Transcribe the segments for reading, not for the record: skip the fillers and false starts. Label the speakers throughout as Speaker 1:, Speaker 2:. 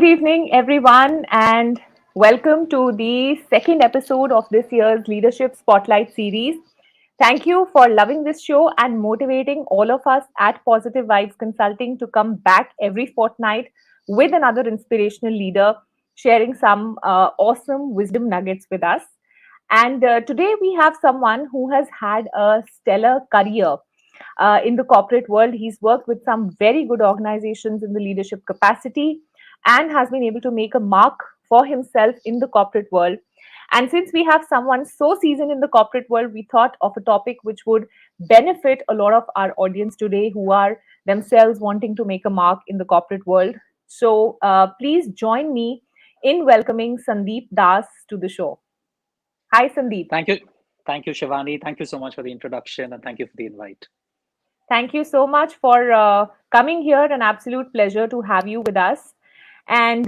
Speaker 1: Good evening, everyone, and welcome to the second episode of this year's Leadership Spotlight series. Thank you for loving this show and motivating all of us at Positive Vibes Consulting to come back every fortnight with another inspirational leader sharing some awesome wisdom nuggets with us. And today we have someone who has had a stellar career in the corporate world. He's worked with some very good organizations in the leadership capacity and has been able to make a mark for himself in the corporate world. And since we have someone so seasoned in the corporate world, we thought of a topic which would benefit a lot of our audience today who are themselves wanting to make a mark in the corporate world. So please join me in welcoming Sandeep Das to the show. Hi, Sandeep.
Speaker 2: Thank you. Thank you, Shivani. Thank you so much for the introduction and thank you for the invite.
Speaker 1: Thank you so much for coming here. An absolute pleasure to have you with us. And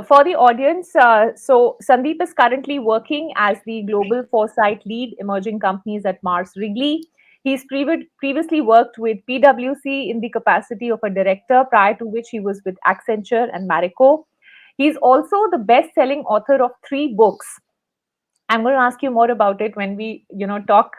Speaker 1: for the audience, so Sandeep is currently working as the Global Foresight Lead Emerging Companies at Mars Wrigley. He's previously worked with PWC in the capacity of a director, prior to which he was with Accenture and Marico. He's also the best-selling author of 3 books. I'm going to ask you more about it when we, talk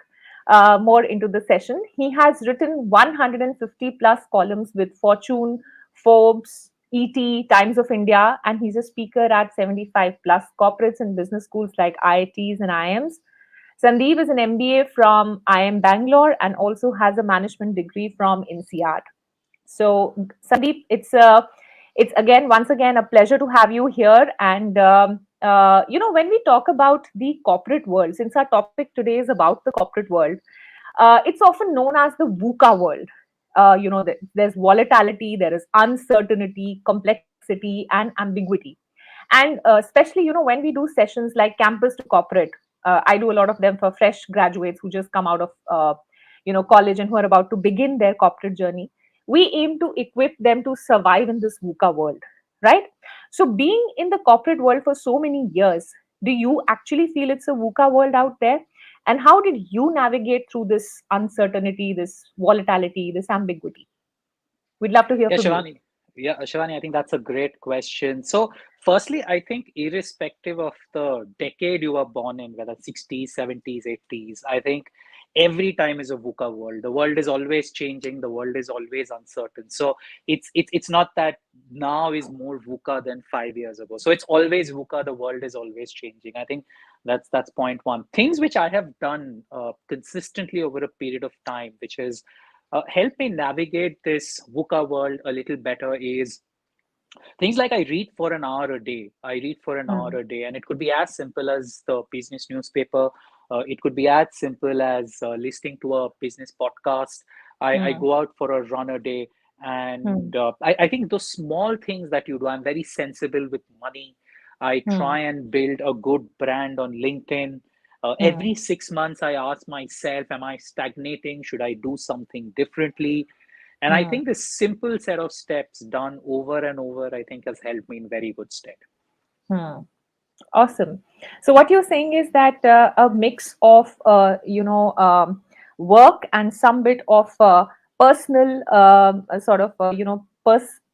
Speaker 1: more into the session. He has written 150 plus columns with Fortune, Forbes, ET, Times of India, and he's a speaker at 75 plus corporates and business schools like IITs and IIMs. Sandeep is an MBA from IIM Bangalore and also has a management degree from INSEAD. So, Sandeep, it's again once again a pleasure to have you here. And when we talk about the corporate world, since our topic today is about the corporate world, it's often known as the VUCA world. There's volatility, there is uncertainty, complexity, and ambiguity. And especially, when we do sessions like Campus to Corporate, I do a lot of them for fresh graduates who just come out of, college and who are about to begin their corporate journey. We aim to equip them to survive in this VUCA world, right? So, being in the corporate world for so many years, do you actually feel it's a VUCA world out there? And how did you navigate through this uncertainty, this volatility, this ambiguity? We'd love to hear
Speaker 2: Yeah,
Speaker 1: from you.
Speaker 2: Shivani. Shivani, I think that's a great question. So, firstly, I think irrespective of the decade you were born in, whether 60s, 70s, 80s, I think every time is a VUCA world. The world is always changing, the world is always uncertain. So it's not that now is more VUCA than 5 years ago. So it's always VUCA, the world is always changing. I think that's point one. Things which I have done consistently over a period of time, which is help me navigate this VUCA world a little better is things like I read for an hour a day. I read for an hour
Speaker 1: Hmm.
Speaker 2: a day, and it could be as simple as the business newspaper. It could be as simple as listening to a business podcast. I
Speaker 1: Hmm.
Speaker 2: go out for a run a day,
Speaker 1: Hmm.
Speaker 2: and I think those small things that you do, I'm very sensible with money. I
Speaker 1: Hmm.
Speaker 2: try and build a good brand on LinkedIn.
Speaker 1: Hmm.
Speaker 2: Every 6 months, I ask myself, am I stagnating? Should I do something differently? And I
Speaker 1: Hmm.
Speaker 2: think this simple set of steps done over and over, I think has helped me in very good stead.
Speaker 1: Hmm. Awesome. So what you're saying is that a mix of work and some bit of personal sort of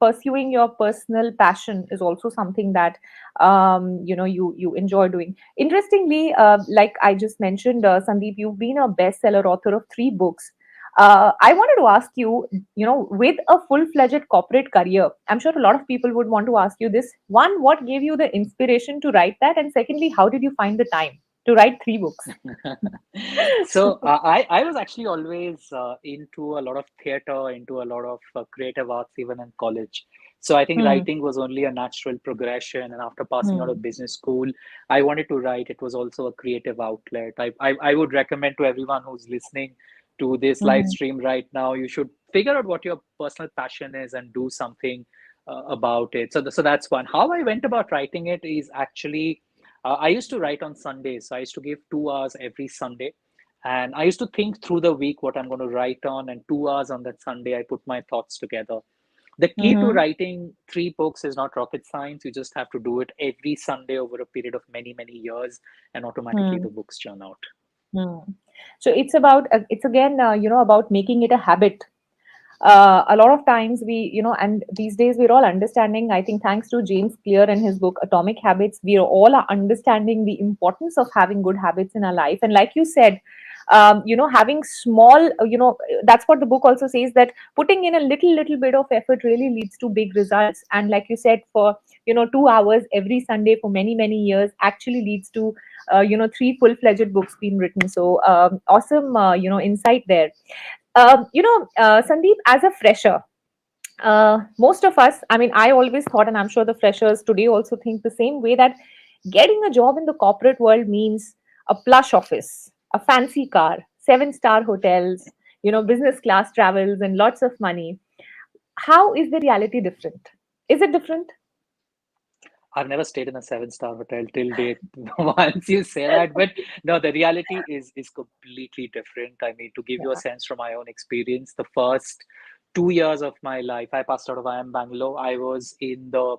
Speaker 1: pursuing your personal passion is also something that you enjoy doing. Interestingly, like I just mentioned, Sandeep, you've been a bestseller author of 3 books. I wanted to ask you, with a full-fledged corporate career, I'm sure a lot of people would want to ask you this. One, what gave you the inspiration to write that? And secondly, how did you find the time to write 3 books?
Speaker 2: So I was actually always into a lot of theater, into a lot of creative arts, even in college. So I think
Speaker 1: Hmm.
Speaker 2: writing was only a natural progression. And after passing out of
Speaker 1: Hmm.
Speaker 2: business school, I wanted to write. It was also a creative outlet. I would recommend to everyone who's listening to this live
Speaker 1: Hmm.
Speaker 2: stream right now, you should figure out what your personal passion is and do something about it. So that's one. How I went about writing it is actually I used to write on Sundays. So I used to give 2 hours every Sunday. And I used to think through the week what I'm going to write on. And 2 hours on that Sunday, I put my thoughts together. The key to
Speaker 1: Hmm.
Speaker 2: writing 3 books is not rocket science. You just have to do it every Sunday over a period of many, many years, and automatically
Speaker 1: Hmm.
Speaker 2: the books churn out.
Speaker 1: Hmm. So it's about it's again about making it a habit. A lot of times we, and these days we're all understanding, I think thanks to James Clear and his book Atomic Habits, we all are understanding the importance of having good habits in our life. And like you said, having small, that's what the book also says, that putting in a little bit of effort really leads to big results. And like you said, for 2 hours every Sunday for many years actually leads to 3 full-fledged books being written. So awesome, insight there. Sandeep, as a fresher, most of us, I mean, I always thought, and I'm sure the freshers today also think the same way, that getting a job in the corporate world means a plush office, a fancy car, seven-star hotels, business class travels, and lots of money. How is the reality different? Is it different?
Speaker 2: I've never stayed in a seven-star hotel till date. Once you say that, but no, the reality is completely different. I mean, to give you a
Speaker 1: Yeah,
Speaker 2: sense from my own experience, the first 2 years of my life, I passed out of IIM Bangalore. I was in the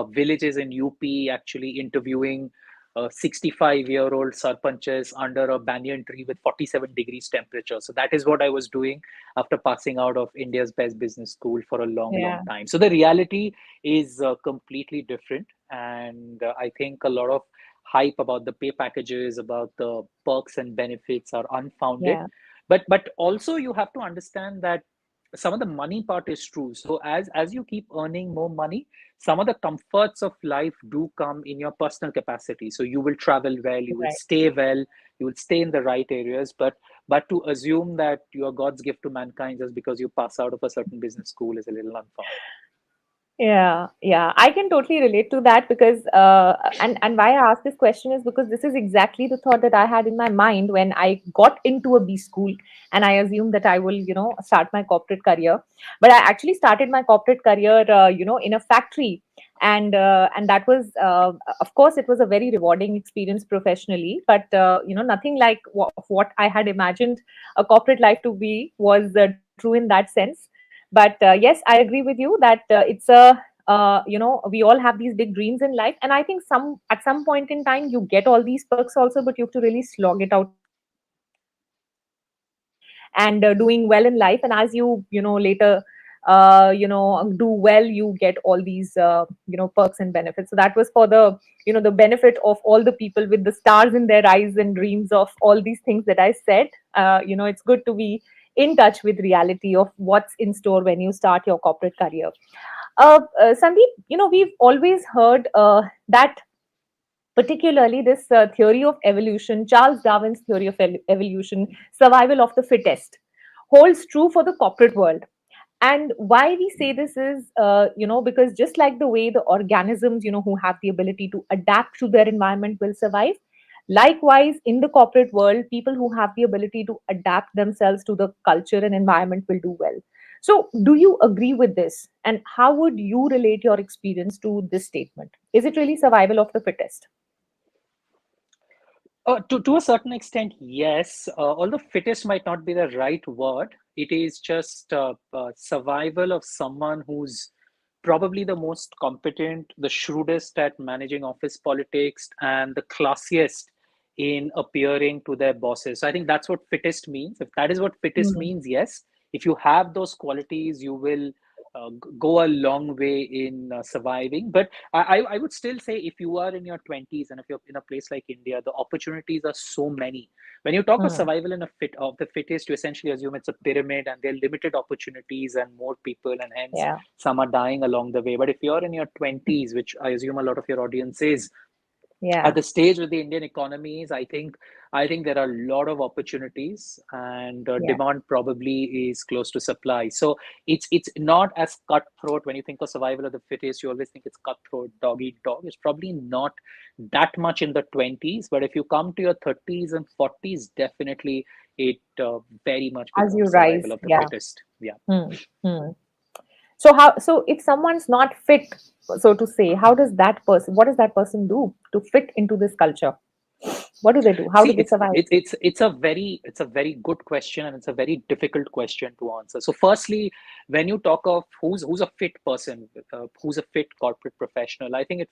Speaker 2: villages in UP, actually interviewing 65-year-old sarpanches under a banyan tree with 47 degrees temperature. So that is what I was doing after passing out of India's best business school for a long
Speaker 1: yeah,
Speaker 2: time. So the reality is completely different. And I think a lot of hype about the pay packages, about the perks and benefits are unfounded.
Speaker 1: yeah,
Speaker 2: But also you have to understand that some of the money part is true. So as you keep earning more money, some of the comforts of life do come in your personal capacity. So you will travel well, you will
Speaker 1: right.
Speaker 2: stay well, you will stay in the right areas. But to assume that you are God's gift to mankind just because you pass out of a certain business school is a little unfounded.
Speaker 1: Yeah, I can totally relate to that because, and why I asked this question is because this is exactly the thought that I had in my mind when I got into a B school, and I assumed that I will, start my corporate career. But I actually started my corporate career, in a factory, and that was, of course, it was a very rewarding experience professionally. But nothing like what I had imagined a corporate life to be was true in that sense. But yes, I agree with you that it's a we all have these big dreams in life, and I think some at some point in time you get all these perks also, but you have to really slog it out and keep and doing well in life. And as you later do well, you get all these perks and benefits. So that was for the benefit of all the people with the stars in their eyes and dreams of all these things that I said. It's good to be in touch with reality of what's in store when you start your corporate career. Sandeep, we've always heard that particularly this theory of evolution, Charles Darwin's theory of evolution, survival of the fittest, holds true for the corporate world. And why we say this is, because just like the way the organisms, who have the ability to adapt to their environment will survive, likewise, in the corporate world, people who have the ability to adapt themselves to the culture and environment will do well. So, do you agree with this? And how would you relate your experience to this statement? Is it really survival of the fittest?
Speaker 2: To a certain extent, yes. Although fittest might not be the right word, it is just survival of someone who's probably the most competent, the shrewdest at managing office politics, and the classiest in appearing to their bosses. So I think that's what fittest means. If that is what fittest
Speaker 1: Hmm.
Speaker 2: means, yes. If you have those qualities, you will go a long way in surviving. But I would still say if you are in your 20s and if you're in a place like India, the opportunities are so many. When you talk of
Speaker 1: Hmm.
Speaker 2: survival in a fit of the fittest, you essentially assume it's a pyramid and there are limited opportunities and more people, and hence
Speaker 1: Yeah.
Speaker 2: some are dying along the way. But if you're in your 20s, which I assume a lot of your audience is, at
Speaker 1: Yeah.
Speaker 2: the stage where the Indian economy is, I think there are a lot of opportunities, and
Speaker 1: Yeah.
Speaker 2: demand probably is close to supply. So it's not as cutthroat. When you think of survival of the fittest, you always think it's cutthroat, dog eat dog. It's probably not that much in the 20s, but if you come to your 30s and 40s, definitely it very much
Speaker 1: As you
Speaker 2: becomes survival
Speaker 1: rise.
Speaker 2: of the
Speaker 1: Yeah.
Speaker 2: fittest. Yeah.
Speaker 1: Hmm. Hmm. So if someone's not fit, so to say, how does that person, what does that person do to fit into this culture? What do they do? How
Speaker 2: See,
Speaker 1: do they survive?
Speaker 2: it's a very good question, and it's a very difficult question to answer. So, firstly, when you talk of who's a fit person, who's a fit corporate professional, I think it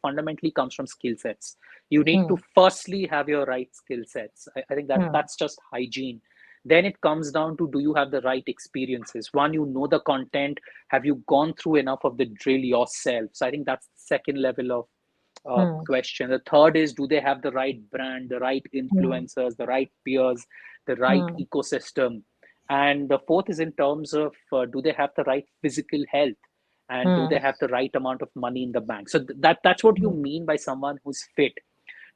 Speaker 2: fundamentally comes from skill sets. You need
Speaker 1: Hmm.
Speaker 2: to firstly have your right skill sets. I think that
Speaker 1: Hmm.
Speaker 2: that's just hygiene. Then it comes down to, do you have the right experiences? One, you know the content. Have you gone through enough of the drill yourself? So I think that's the second level of
Speaker 1: Hmm.
Speaker 2: question. The third is, do they have the right brand, the right
Speaker 1: Hmm.
Speaker 2: influencers, the right peers, the right
Speaker 1: Hmm.
Speaker 2: ecosystem? And the fourth is in terms of, do they have the right physical health, and do
Speaker 1: Hmm.
Speaker 2: they have the right amount of money in the bank? So that's what you
Speaker 1: Hmm.
Speaker 2: mean by someone who's fit.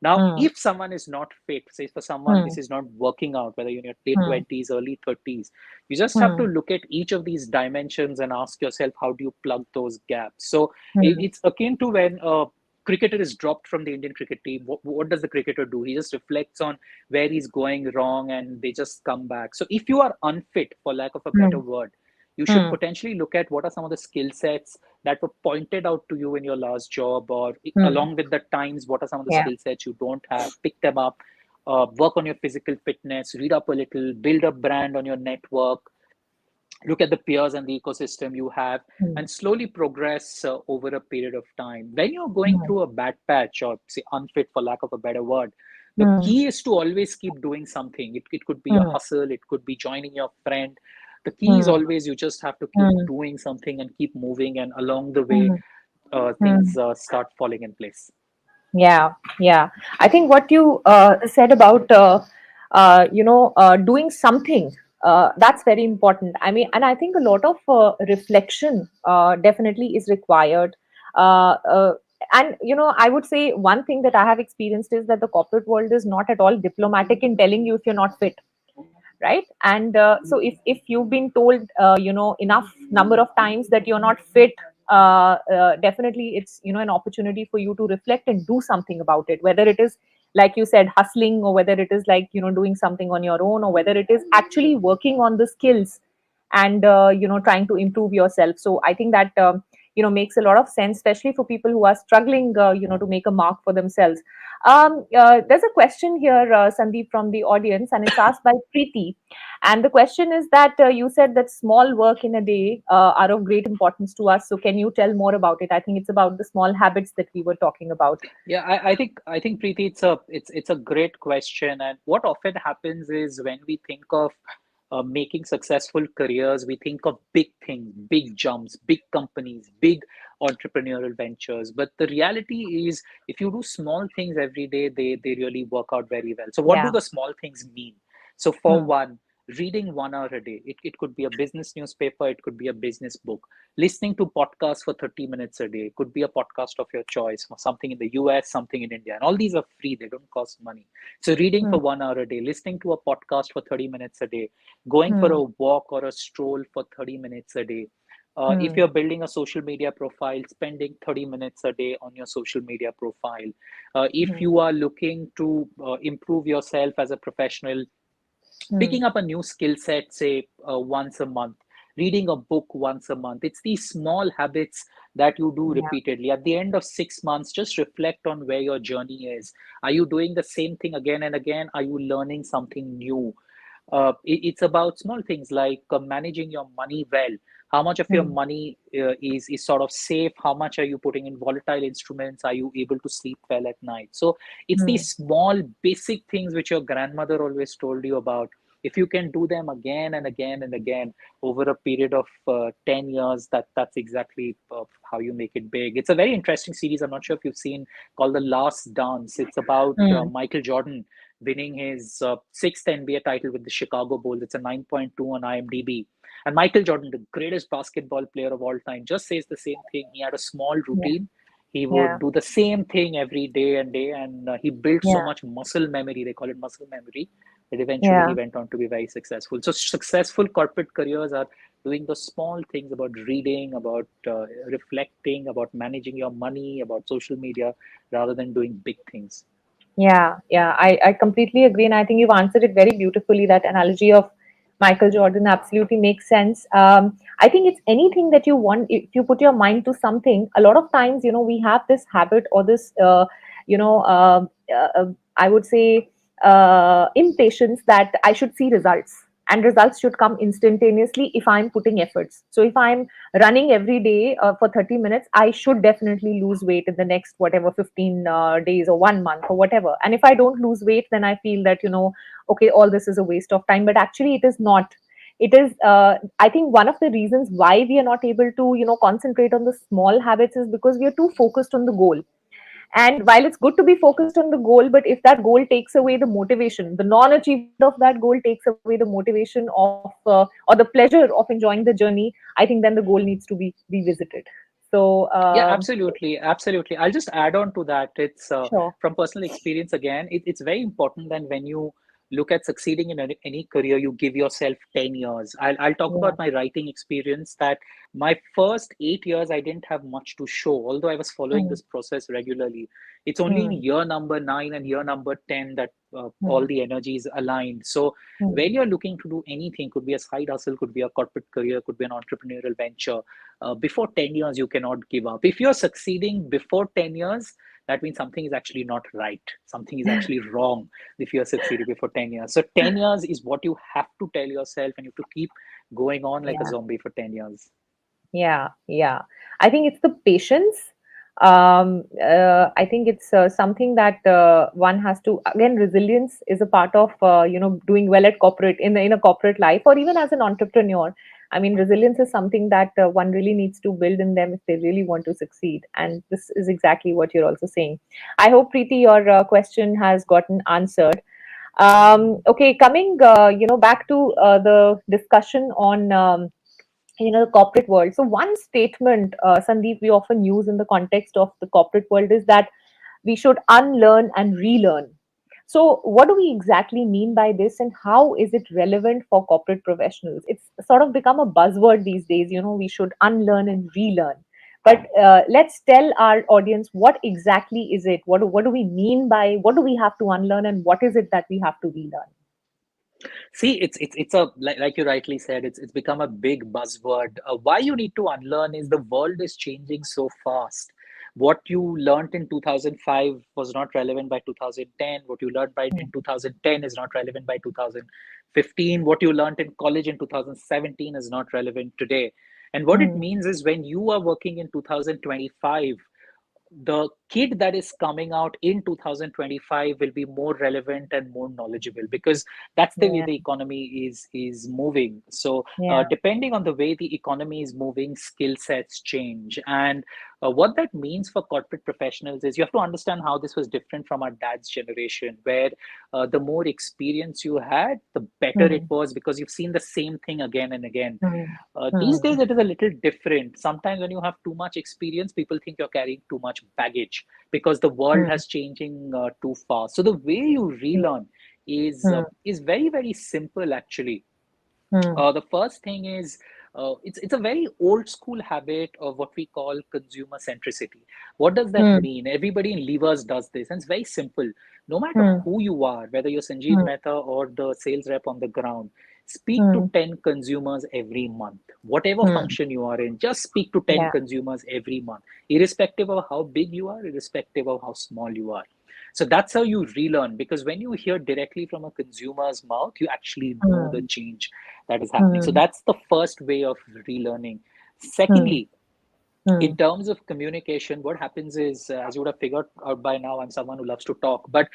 Speaker 2: Now,
Speaker 1: Hmm.
Speaker 2: if someone is not fit, say for someone
Speaker 1: Hmm.
Speaker 2: this is not working out, whether you're in your late
Speaker 1: Hmm.
Speaker 2: 20s, early 30s, you just have to
Speaker 1: Hmm.
Speaker 2: look at each of these dimensions and ask yourself, how do you plug those gaps? So
Speaker 1: Hmm.
Speaker 2: it's akin to when a cricketer is dropped from the Indian cricket team. What does the cricketer do? He just reflects on where he's going wrong and they just come back. So if you are unfit, for lack of a better
Speaker 1: Hmm.
Speaker 2: word, you should
Speaker 1: Hmm.
Speaker 2: potentially look at what are some of the skill sets that were pointed out to you in your last job, or
Speaker 1: Hmm.
Speaker 2: along with the times, what are some of the
Speaker 1: Yeah.
Speaker 2: skill sets you don't have? Pick them up, work on your physical fitness, read up a little, build a brand on your network, look at the peers and the ecosystem you have,
Speaker 1: Hmm.
Speaker 2: and slowly progress over a period of time. When you're going
Speaker 1: Hmm.
Speaker 2: through a bad patch, or say unfit for lack of a better word, the
Speaker 1: Hmm.
Speaker 2: key is to always keep doing something. It could be a
Speaker 1: Hmm.
Speaker 2: hustle, it could be joining your friend. The key is
Speaker 1: Hmm.
Speaker 2: always, you just have to keep
Speaker 1: Hmm.
Speaker 2: doing something and keep moving, and along the way,
Speaker 1: Hmm.
Speaker 2: things
Speaker 1: Hmm.
Speaker 2: start falling in place.
Speaker 1: Yeah, yeah. I think what you said about doing something, that's very important. I mean, and I think a lot of reflection definitely is required. Uh, uh, and I would say one thing that I have experienced is that the corporate world is not at all diplomatic in telling you if you're not fit, right? And so if you've been told enough number of times that you're not fit, definitely it's an opportunity for you to reflect and do something about it, whether it is, like you said, hustling, or whether it is like doing something on your own, or whether it is actually working on the skills and trying to improve yourself. So I think that makes a lot of sense, especially for people who are struggling to make a mark for themselves. There's a question here, Sandeep, from the audience, and it's asked by Preeti. And the question is that you said that small work in a day are of great importance to us. So can you tell more about it? I think it's about the small habits that we were talking about.
Speaker 2: Yeah, I think Preeti, it's a great question, and what often happens is when we think of making successful careers, we think of big things, big jumps, big companies, big entrepreneurial ventures. But the reality is, if you do small things every day, they really work out very well. So, what do
Speaker 1: Yeah.
Speaker 2: the small things mean? So, for
Speaker 1: Hmm.
Speaker 2: one, reading 1 hour a day. It could be a business newspaper, it could be a business book. Listening to podcasts for 30 minutes a day. It could be a podcast of your choice, something in the US, something in India. And all these are free, they don't cost money. So, reading
Speaker 1: Hmm.
Speaker 2: for 1 hour a day, listening to a podcast for 30 minutes a day, going for
Speaker 1: Hmm.
Speaker 2: a walk or a stroll for 30 minutes a day. If
Speaker 1: Hmm.
Speaker 2: you're building a social media profile, spending 30 minutes a day on your social media profile. If
Speaker 1: Hmm.
Speaker 2: you are looking to improve yourself as a professional,
Speaker 1: Hmm.
Speaker 2: picking up a new skill set, say once a month, reading a book once a month. It's these small habits that you do
Speaker 1: Yeah.
Speaker 2: repeatedly. At the end of 6 months, just reflect on where your journey is. Are you doing the same thing again and again? Are you learning something new? It's about small things like managing your money well. How much of your
Speaker 1: Hmm.
Speaker 2: money is sort of safe? How much are you putting in volatile instruments? Are you able to sleep well at night? So it's
Speaker 1: Hmm.
Speaker 2: these small basic things which your grandmother always told you about. If you can do them again and again and again over a period of 10 years, that's exactly how you make it big. It's a very interesting series. I'm not sure if you've seen, called The Last Dance. It's about
Speaker 1: Hmm.
Speaker 2: Michael Jordan winning his sixth NBA title with the Chicago Bulls. It's a 9.2 on IMDb. And Michael Jordan, the greatest basketball player of all time, just says the same thing. He had a small
Speaker 1: Yeah.
Speaker 2: routine. He
Speaker 1: Yeah.
Speaker 2: would do the same thing every day and day, and he built so
Speaker 1: Yeah.
Speaker 2: much muscle memory. They call it muscle memory. That eventually he
Speaker 1: Yeah.
Speaker 2: went on to be very successful. So successful corporate careers are doing the small things, about reading, about reflecting, about managing your money, about social media, rather than doing big things.
Speaker 1: Yeah, yeah, I completely agree. And I think you've answered it very beautifully. That analogy of Michael Jordan absolutely makes sense. I think it's anything that you want, if you put your mind to something, a lot of times, we have this habit or this, you know, I would say, impatience that I should see results. and results should come instantaneously if I'm putting efforts. So if I'm running every day for 30 minutes, I should definitely lose weight in the next whatever 15 days or 1 month or whatever. And if I don't lose weight, then I feel that, okay, all this is a waste of time. But actually, it is not. It is, I think, one of the reasons why we are not able to, concentrate on the small habits is because we are too focused on the goal. And while it's good to be focused on the goal, but if that goal takes away the motivation, the non achievement of that goal takes away the motivation or the pleasure of enjoying the journey, I think then the goal needs to be revisited. So,
Speaker 2: Yeah, absolutely, absolutely. I'll just add on to that. It's
Speaker 1: sure.
Speaker 2: from personal experience again. It's very important that when you look at succeeding in any career, you give yourself 10 years. I'll talk
Speaker 1: Yeah.
Speaker 2: about my writing experience. That my first 8 years, I didn't have much to show, although I was following
Speaker 1: Hmm.
Speaker 2: this process regularly. It's only in
Speaker 1: Hmm.
Speaker 2: year number 9 and year number 10 that all
Speaker 1: Hmm.
Speaker 2: the energy is aligned. So
Speaker 1: Hmm.
Speaker 2: when you're looking to do anything, could be a side hustle, could be a corporate career, could be an entrepreneurial venture, before 10 years you cannot give up. If you're succeeding before 10 years, that means something is actually not right, something is actually wrong if you're succeeding before 10 years. So 10 years is what you have to tell yourself, and you have to keep going on like a
Speaker 1: Yeah.
Speaker 2: zombie for 10 years.
Speaker 1: Yeah, yeah. I think it's the patience. I think it's something that one has to. Again, resilience is a part of doing well at corporate in a corporate life, or even as an entrepreneur. I mean, resilience is something that one really needs to build in them if they really want to succeed. And this is exactly what you're also saying. I hope, Preeti, your question has gotten answered. Okay, coming back to the discussion on the corporate world. So one statement, Sandeep, we often use in the context of the corporate world is that we should unlearn and relearn. So what do we exactly mean by this, and how is it relevant for corporate professionals? It's sort of become a buzzword these days. We should unlearn and relearn. But let's tell our audience, what exactly is it? What do we mean by, what do we have to unlearn, and what is it that we have to relearn?
Speaker 2: See, it's a like you rightly said, it's become a big buzzword. Why you need to unlearn is the world is changing so fast. What you learned in 2005 was not relevant by 2010. What you learned by in 2010 is not relevant by 2015. What you learned in college in 2017 is not relevant today. And what it
Speaker 1: Hmm.
Speaker 2: means is when you are working in 2025, the kid that is coming out in 2025 will be more relevant and more knowledgeable, because that's the way
Speaker 1: Yeah,
Speaker 2: the economy is moving. So
Speaker 1: yeah,
Speaker 2: depending on the way the economy is moving, skill sets change. And what that means for corporate professionals is you have to understand how this was different from our dad's generation, where the more experience you had, the better it
Speaker 1: hmm.
Speaker 2: was, because you've seen the same thing again and again.
Speaker 1: Hmm.
Speaker 2: These
Speaker 1: Hmm.
Speaker 2: days, it is a little different. Sometimes, when you have too much experience, people think you're carrying too much baggage because the world
Speaker 1: Hmm.
Speaker 2: has changing too fast. So the way you relearn
Speaker 1: Hmm.
Speaker 2: is very very simple actually.
Speaker 1: Hmm.
Speaker 2: The first thing is it's a very old school habit of what we call consumer centricity. What does that
Speaker 1: Hmm.
Speaker 2: mean? Everybody in levers does this, and it's very simple. No matter
Speaker 1: Hmm.
Speaker 2: who you are, whether you're Sanjeev
Speaker 1: Hmm.
Speaker 2: Mehta or the sales rep on the ground, speak to
Speaker 1: Hmm.
Speaker 2: 10 consumers every month. Whatever
Speaker 1: Hmm.
Speaker 2: function you are in, just speak to 10
Speaker 1: Yeah.
Speaker 2: consumers every month, irrespective of how big you are, irrespective of how small you are. So that's how you relearn, because when you hear directly from a consumer's mouth, you actually know the
Speaker 1: Hmm.
Speaker 2: change that is happening. So
Speaker 1: Hmm.
Speaker 2: that's the first way of relearning.
Speaker 1: Hmm.
Speaker 2: Secondly,
Speaker 1: Hmm.
Speaker 2: in terms of communication, what happens is, as you would have figured out by now, I'm someone who loves to talk. But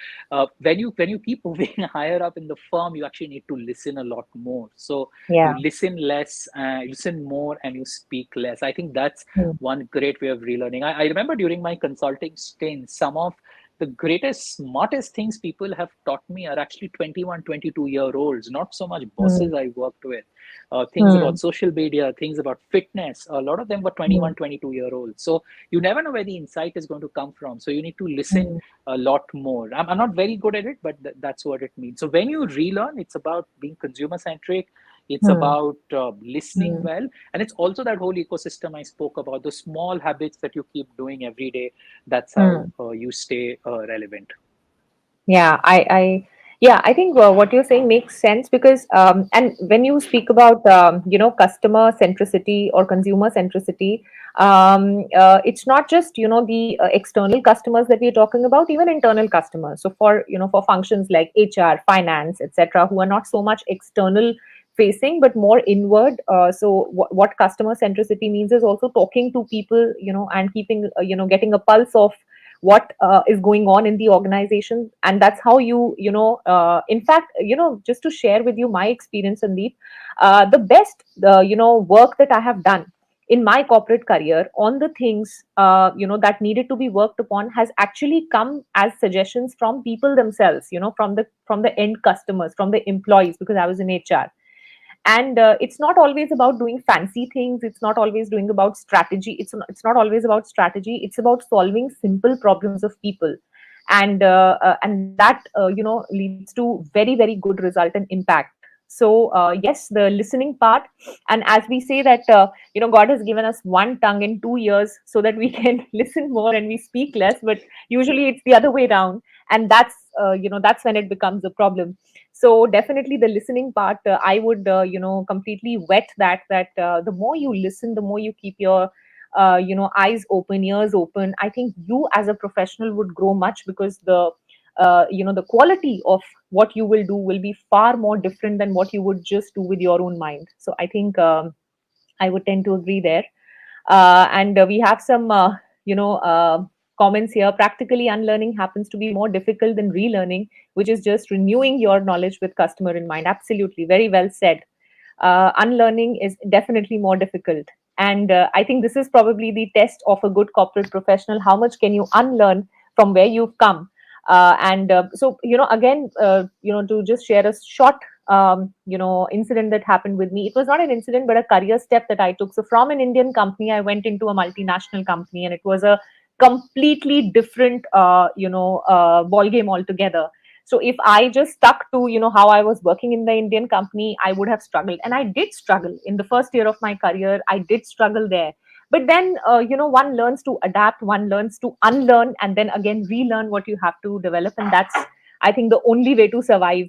Speaker 2: when you keep moving higher up in the firm, you actually need to listen a lot more. So
Speaker 1: Yeah.
Speaker 2: you listen less, listen more, and you speak less. I think that's
Speaker 1: Hmm.
Speaker 2: one great way of relearning. I remember during my consulting stint, some of the greatest, smartest things people have taught me are actually 21, 22-year olds, not so much
Speaker 1: Hmm.
Speaker 2: bosses I worked with. Things
Speaker 1: Hmm.
Speaker 2: about social media, things about fitness. A lot of them were
Speaker 1: Hmm.
Speaker 2: 21, 22-year olds. So you never know where the insight is going to come from. So you need to listen
Speaker 1: Hmm.
Speaker 2: a lot more. I'm not very good at it, but that's what it means. So when you relearn, it's about being consumer centric. It's
Speaker 1: Hmm.
Speaker 2: about listening
Speaker 1: Hmm.
Speaker 2: well. And it's also that whole ecosystem I spoke about, the small habits that you keep doing every day. That's how
Speaker 1: Hmm.
Speaker 2: you stay relevant.
Speaker 1: Yeah, yeah, I think what you're saying makes sense because, and when you speak about, customer centricity or consumer centricity, it's not just, the external customers that we're talking about, even internal customers. So for functions like HR, finance, etc., who are not so much external facing, but more inward. So what customer centricity means is also talking to people, and keeping, getting a pulse of what is going on in the organization. And that's how in fact, just to share with you my experience, Sandeep, the best, work that I have done in my corporate career on the things, that needed to be worked upon has actually come as suggestions from people themselves, from the end customers, from the employees, because I was in HR. And it's not always about doing fancy things, it's not always doing about strategy, it's not always about strategy, it's about solving simple problems of people. And that leads to very, very good result and impact. So yes, the listening part. And as we say that, God has given us one tongue in 2 years so that we can listen more and we speak less, but usually it's the other way around. And that's when it becomes a problem. So definitely the listening part, I would completely wet that the more you listen, the more you keep your eyes open, ears open, I think you as a professional would grow much, because the quality of what you will do will be far more different than what you would just do with your own mind. So I think I would tend to agree there. And we have some, comments here. Practically, unlearning happens to be more difficult than relearning, which is just renewing your knowledge with customer in mind. Absolutely, very well said. Unlearning is definitely more difficult. And I think this is probably the test of a good corporate professional. How much can you unlearn from where you've come? And so, again, to just share a short, incident that happened with me. It was not an incident, but a career step that I took. So from an Indian company, I went into a multinational company, and it was a completely different, ball game altogether. So if I just stuck to, how I was working in the Indian company, I would have struggled. And I did struggle in the first year of my career. I did struggle there. But then, one learns to adapt, one learns to unlearn, and then again relearn what you have to develop. And that's, I think, the only way to survive.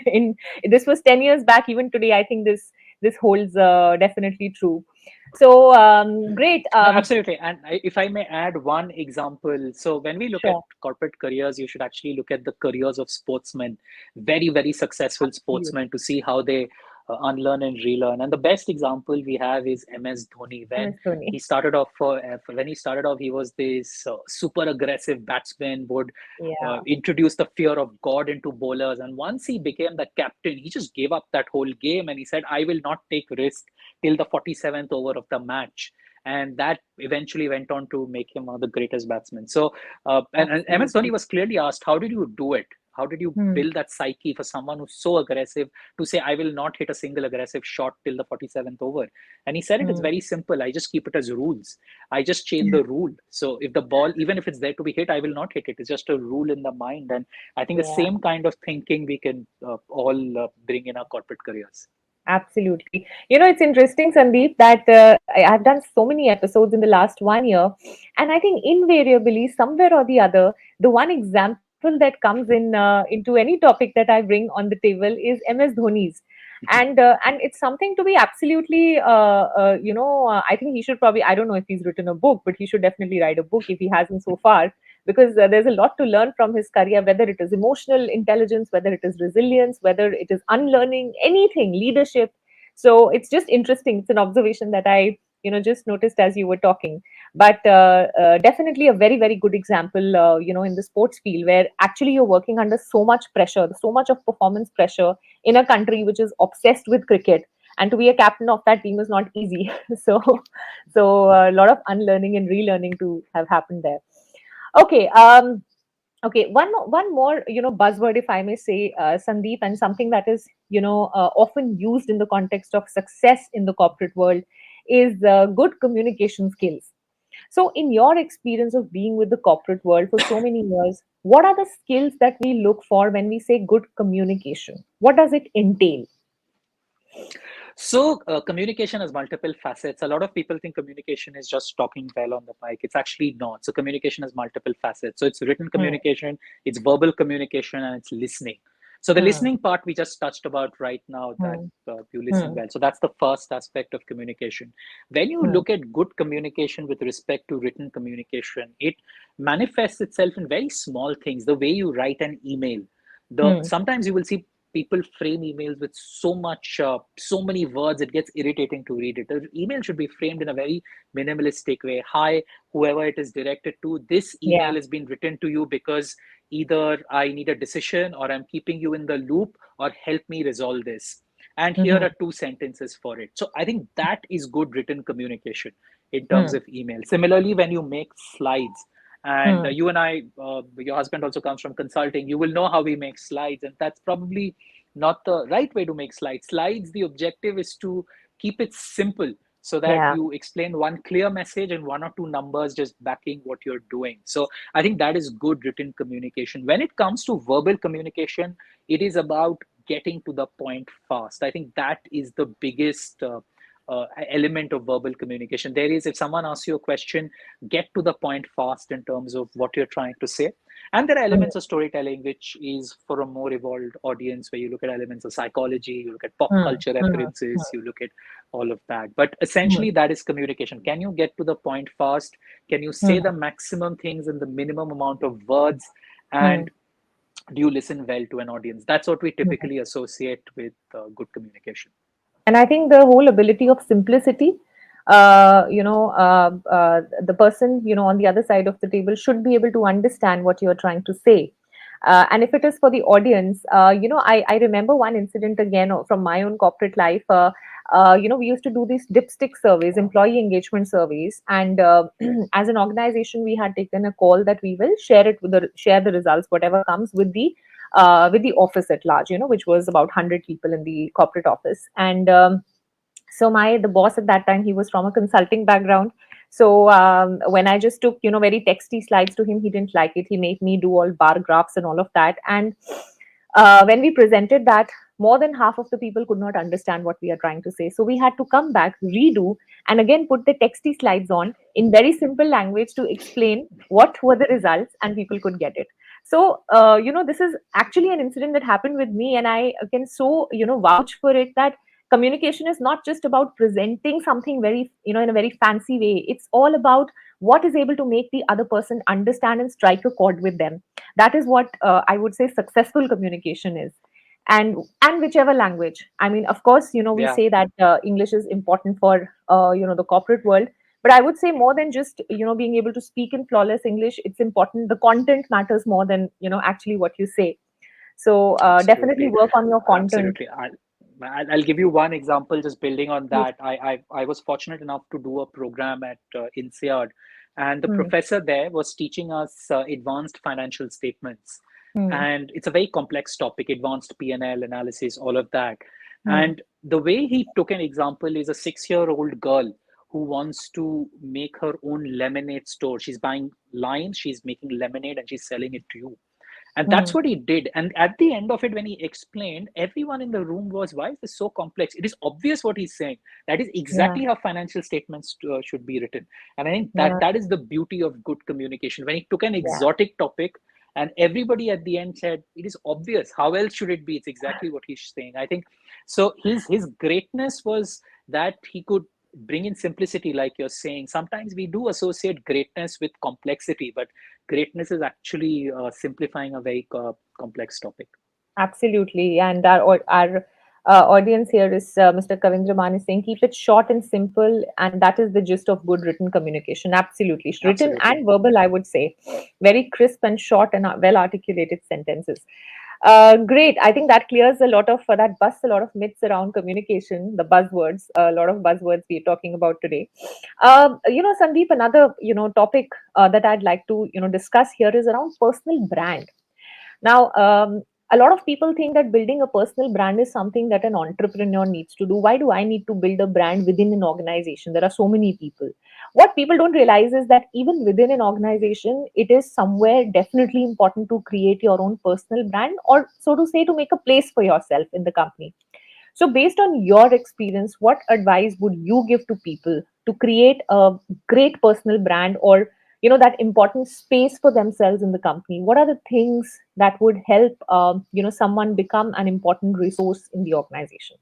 Speaker 1: In This was 10 years back. Even today, I think this holds definitely true. So great.
Speaker 2: No, absolutely. And if I may add one example, so when we look at
Speaker 1: Sure.
Speaker 2: corporate careers, you should actually look at the careers of sportsmen, very, very successful
Speaker 1: Absolutely.
Speaker 2: sportsmen, to see how they unlearn and relearn. And the best example we have is MS Dhoni.
Speaker 1: MS
Speaker 2: He
Speaker 1: Dhoni.
Speaker 2: started off, when he started off, he was this super aggressive batsman, would
Speaker 1: Yeah.
Speaker 2: introduce the fear of God into bowlers. And once he became the captain, he just gave up that whole game and he said, I will not take risk till the 47th over of the match. And that eventually went on to make him one of the greatest batsmen. So, and MS Dhoni
Speaker 1: Absolutely.
Speaker 2: was clearly asked, how did you do it? How did you
Speaker 1: Hmm.
Speaker 2: build that psyche for someone who's so aggressive to say, I will not hit a single aggressive shot till the 47th over? And he said it's
Speaker 1: Hmm.
Speaker 2: very simple. I just keep it as rules. I just change the rule. So if the ball, even if it's there to be hit, I will not hit it. It's just a rule in the mind. And I think the
Speaker 1: Yeah.
Speaker 2: same kind of thinking we can all bring in our corporate careers.
Speaker 1: Absolutely. It's interesting, Sandeep, that I've done so many episodes in the last 1 year. And I think invariably, somewhere or the other, the one example that comes into any topic that I bring on the table is MS Dhoni's. And it's something to be absolutely, I think he should probably, I don't know if he's written a book, but he should definitely write a book if he hasn't so far, because there's a lot to learn from his career, whether it is emotional intelligence, whether it is resilience, whether it is unlearning, anything, leadership. So it's just interesting. It's an observation that I just noticed as you were talking. But definitely a very, very good example, in the sports field, where actually you're working under so much pressure, so much of performance pressure, in a country which is obsessed with cricket. And to be a captain of that team is not easy. So a lot of unlearning and relearning to have happened there. Okay. Okay. One more, buzzword, if I may say, Sandeep, and something that is, often used in the context of success in the corporate world is good communication skills. So, in your experience of being with the corporate world for so many years, what are the skills that we look for when we say good communication? What does it entail?
Speaker 2: So, communication has multiple facets. A lot of people think communication is just talking well on the mic. It's actually not. So, communication has multiple facets. So, it's written
Speaker 1: Hmm.
Speaker 2: communication, it's verbal communication, and it's listening. So, the
Speaker 1: Hmm.
Speaker 2: listening part we just touched about right now, that
Speaker 1: Hmm.
Speaker 2: you listen
Speaker 1: Hmm.
Speaker 2: well. So, that's the first aspect of communication. When you
Speaker 1: Hmm.
Speaker 2: look at good communication with respect to written communication, it manifests itself in very small things. The way you write an email, the
Speaker 1: Hmm.
Speaker 2: sometimes you will see people frame emails with so many words, it gets irritating to read it. The email should be framed in a very minimalistic way. Hi, whoever it is directed to, this
Speaker 1: Yeah.
Speaker 2: email has been written to you because either I need a decision, or I'm keeping you in the loop, or help me resolve this. And here
Speaker 1: Mm-hmm.
Speaker 2: are two sentences for it. So I think that is good written communication in terms
Speaker 1: Hmm.
Speaker 2: of email. Similarly, when you make slides, and
Speaker 1: Hmm.
Speaker 2: you and I, your husband also comes from consulting, you will know how we make slides, and that's probably not the right way to make slides. Slides, the objective is to keep it simple so that
Speaker 1: Yeah.
Speaker 2: you explain one clear message and one or two numbers just backing what you're doing. So I think that is good written communication. When it comes to verbal communication, it is about getting to the point fast. I think that is the biggest element of verbal communication. There is, if someone asks you a question, get to the point fast in terms of what you're trying to say. And there are
Speaker 1: Hmm.
Speaker 2: elements of storytelling, which is for a more evolved audience, where you look at elements of psychology, you look at pop
Speaker 1: Hmm.
Speaker 2: culture
Speaker 1: Hmm.
Speaker 2: references, you look at all of that. But essentially,
Speaker 1: Hmm.
Speaker 2: that is communication. Can you get to the point fast? Can you say
Speaker 1: Hmm.
Speaker 2: the maximum things in the minimum amount of words?
Speaker 1: Hmm.
Speaker 2: And do you listen well to an audience? That's what we
Speaker 1: Hmm.
Speaker 2: typically associate with good communication.
Speaker 1: And I think the whole ability of simplicity, the person, on the other side of the table should be able to understand what you're trying to say. And if it is for the audience, I remember one incident again from my own corporate life. We used to do these dipstick surveys, employee engagement surveys, and as an organization, we had taken a call that we will share the results, whatever comes with the office at large, which was about 100 people in the corporate office. And so my the boss at that time, he was from a consulting background. So when I just took, very texty slides to him, he didn't like it. He made me do all bar graphs and all of that. And when we presented that, more than half of the people could not understand what we are trying to say. So we had to come back, redo, and again put the texty slides on in very simple language to explain what were the results, and people could get it. So, this is actually an incident that happened with me, and I can so, vouch for it that communication is not just about presenting something very, in a very fancy way. It's all about what is able to make the other person understand and strike a chord with them. That is what I would say successful communication is. And whichever language. I mean, of course, we
Speaker 2: Yeah.
Speaker 1: say that English is important for the corporate world, but I would say more than just being able to speak in flawless English, it's important. The content matters more than actually what you say. So definitely
Speaker 2: Absolutely.
Speaker 1: work on your content.
Speaker 2: Absolutely. I'll give you one example, just building on that. I was fortunate enough to do a program at INSEAD, and the
Speaker 1: Hmm.
Speaker 2: professor there was teaching us advanced financial statements.
Speaker 1: Hmm.
Speaker 2: And it's a very complex topic, advanced P&L analysis, all of that.
Speaker 1: Hmm.
Speaker 2: And the way he took an example is a 6-year-old girl who wants to make her own lemonade store. She's buying limes, she's making lemonade, and she's selling it to you. And
Speaker 1: Hmm.
Speaker 2: that's what he did. And at the end of it, when he explained, everyone in the room was, why is this so complex? It is obvious what he's saying. That is
Speaker 1: Yeah.
Speaker 2: exactly how financial statements should be written. And I think that
Speaker 1: Yeah.
Speaker 2: that is the beauty of good communication. When he took an
Speaker 1: Yeah.
Speaker 2: exotic topic, and everybody at the end said, it is obvious. How else should it be? It's exactly what he's saying. I think so. His greatness was that he could bring in simplicity, like you're saying. Sometimes we do associate greatness with complexity, but greatness is actually simplifying a very complex topic.
Speaker 1: Absolutely. And our audience here is Mr. Kavindra Man is saying, keep it short and simple. And that is the gist of good written communication. Absolutely. Written
Speaker 2: Absolutely.
Speaker 1: and verbal, I would say. Very crisp and short and well articulated sentences. Great. I think that clears a lot of, that busts a lot of myths around communication, the buzzwords, a lot of buzzwords we're talking about today. Sandeep, another, topic that I'd like to, discuss here is around personal brand. Now, a lot of people think that building a personal brand is something that an entrepreneur needs to do. Why do I need to build a brand within an organization? There are so many people. What people don't realize is that even within an organization, it is somewhere definitely important to create your own personal brand, or so to say, to make a place for yourself in the company. So, based on your experience, what advice would you give to people to create a great personal brand, or that important space for themselves in the company? What are the things that would help someone become an important resource in the organization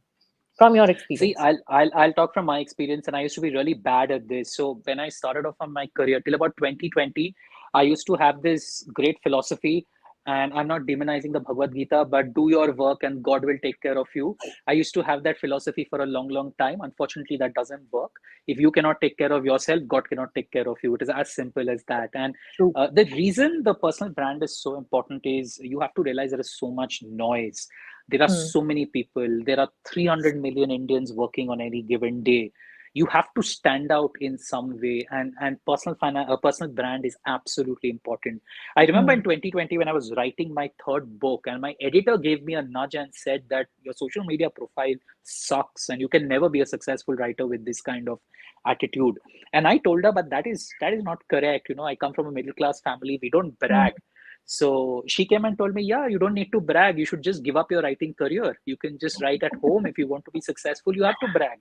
Speaker 1: from your
Speaker 2: See,
Speaker 1: experience?
Speaker 2: I'll talk from my experience, and I used to be really bad at this. So when I started off on my career till about 2020, I used to have this great philosophy. And I'm not demonizing the Bhagavad Gita, but do your work and God will take care of you. I used to have that philosophy for a long, long time. Unfortunately, that doesn't work. If you cannot take care of yourself, God cannot take care of you. It is as simple as that. And
Speaker 1: True.
Speaker 2: the reason the personal brand is so important is you have to realize there is so much noise. There are
Speaker 1: Hmm.
Speaker 2: so many people. There are 300 million Indians working on any given day. You have to stand out in some way, and personal brand is absolutely important. I remember
Speaker 1: Hmm.
Speaker 2: in 2020 when I was writing my third book, and my editor gave me a nudge and said that your social media profile sucks, and you can never be a successful writer with this kind of attitude. And I told her, but that is not correct. I come from a middle class family. We don't
Speaker 1: Hmm.
Speaker 2: brag. So she came and told me, yeah, you don't need to brag. You should just give up your writing career. You can just write at home. If you want to be successful, you have to brag.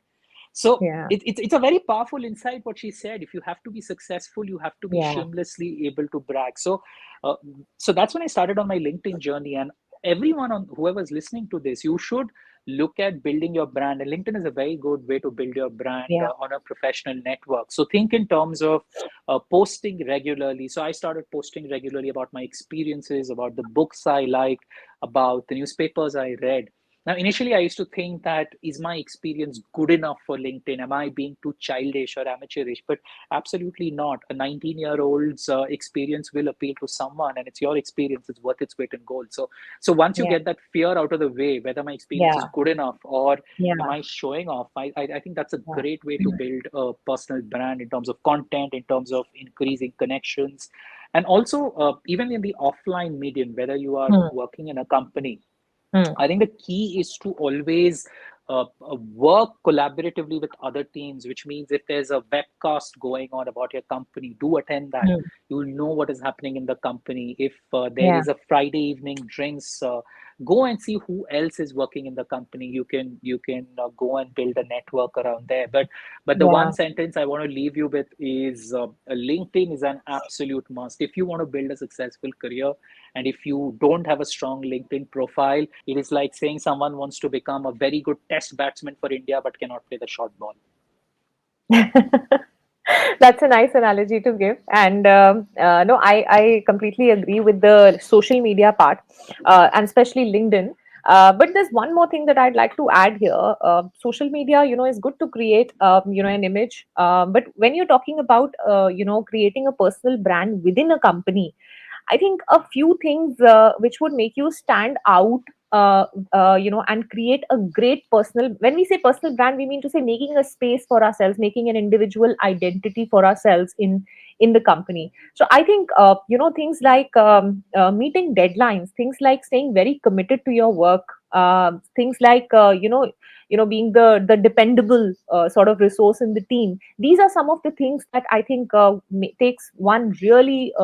Speaker 2: So
Speaker 1: Yeah.
Speaker 2: it's a very powerful insight what she said. If you have to be successful, you have to be
Speaker 1: Yeah.
Speaker 2: shamelessly able to brag. Uh, so that's when I started on my LinkedIn journey. And everyone on whoever's listening to this, you should look at building your brand. And LinkedIn is a very good way to build your brand
Speaker 1: Yeah.
Speaker 2: on a professional network. So think in terms of posting regularly. So I started posting regularly about my experiences, about the books I liked, about the newspapers I read. Now, initially, I used to think that is my experience good enough for LinkedIn? Am I being too childish or amateurish? But absolutely not. A 19-year-old's experience will appeal to someone, and it's your experience. It's worth its weight in gold. So once you
Speaker 1: Yeah.
Speaker 2: get that fear out of the way, whether my experience is
Speaker 1: Yeah.
Speaker 2: good enough or am
Speaker 1: Yeah.
Speaker 2: I showing off? I think that's a
Speaker 1: Yeah.
Speaker 2: great way to build a personal brand in terms of content, in terms of increasing connections, and also even in the offline medium, whether you are
Speaker 1: Hmm.
Speaker 2: working in a company.
Speaker 1: Hmm.
Speaker 2: I think the key is to always work collaboratively with other teams, which means if there's a webcast going on about your company, do attend that.
Speaker 1: Hmm.
Speaker 2: You will know what is happening in the company. If there
Speaker 1: Yeah.
Speaker 2: is a Friday evening drinks, go and see who else is working in the company. You can go and build a network around there. But the one
Speaker 1: Yeah.
Speaker 2: sentence I want to leave you with is LinkedIn is an absolute must. If you want to build a successful career, and if you don't have a strong LinkedIn profile, it is like saying someone wants to become a very good test batsman for India but cannot play the short ball.
Speaker 1: That's a nice analogy to give. And no, I completely agree with the social media part, and especially LinkedIn. But there's one more thing that I'd like to add here. Social media, is good to create, an image. But when you're talking about, creating a personal brand within a company, I think a few things which would make you stand out, and create a great personal. When we say personal brand, we mean to say making a space for ourselves, making an individual identity for ourselves in the company. So I think things like meeting deadlines, things like staying very committed to your work, things like being the dependable sort of resource in the team. These are some of the things that I think takes one really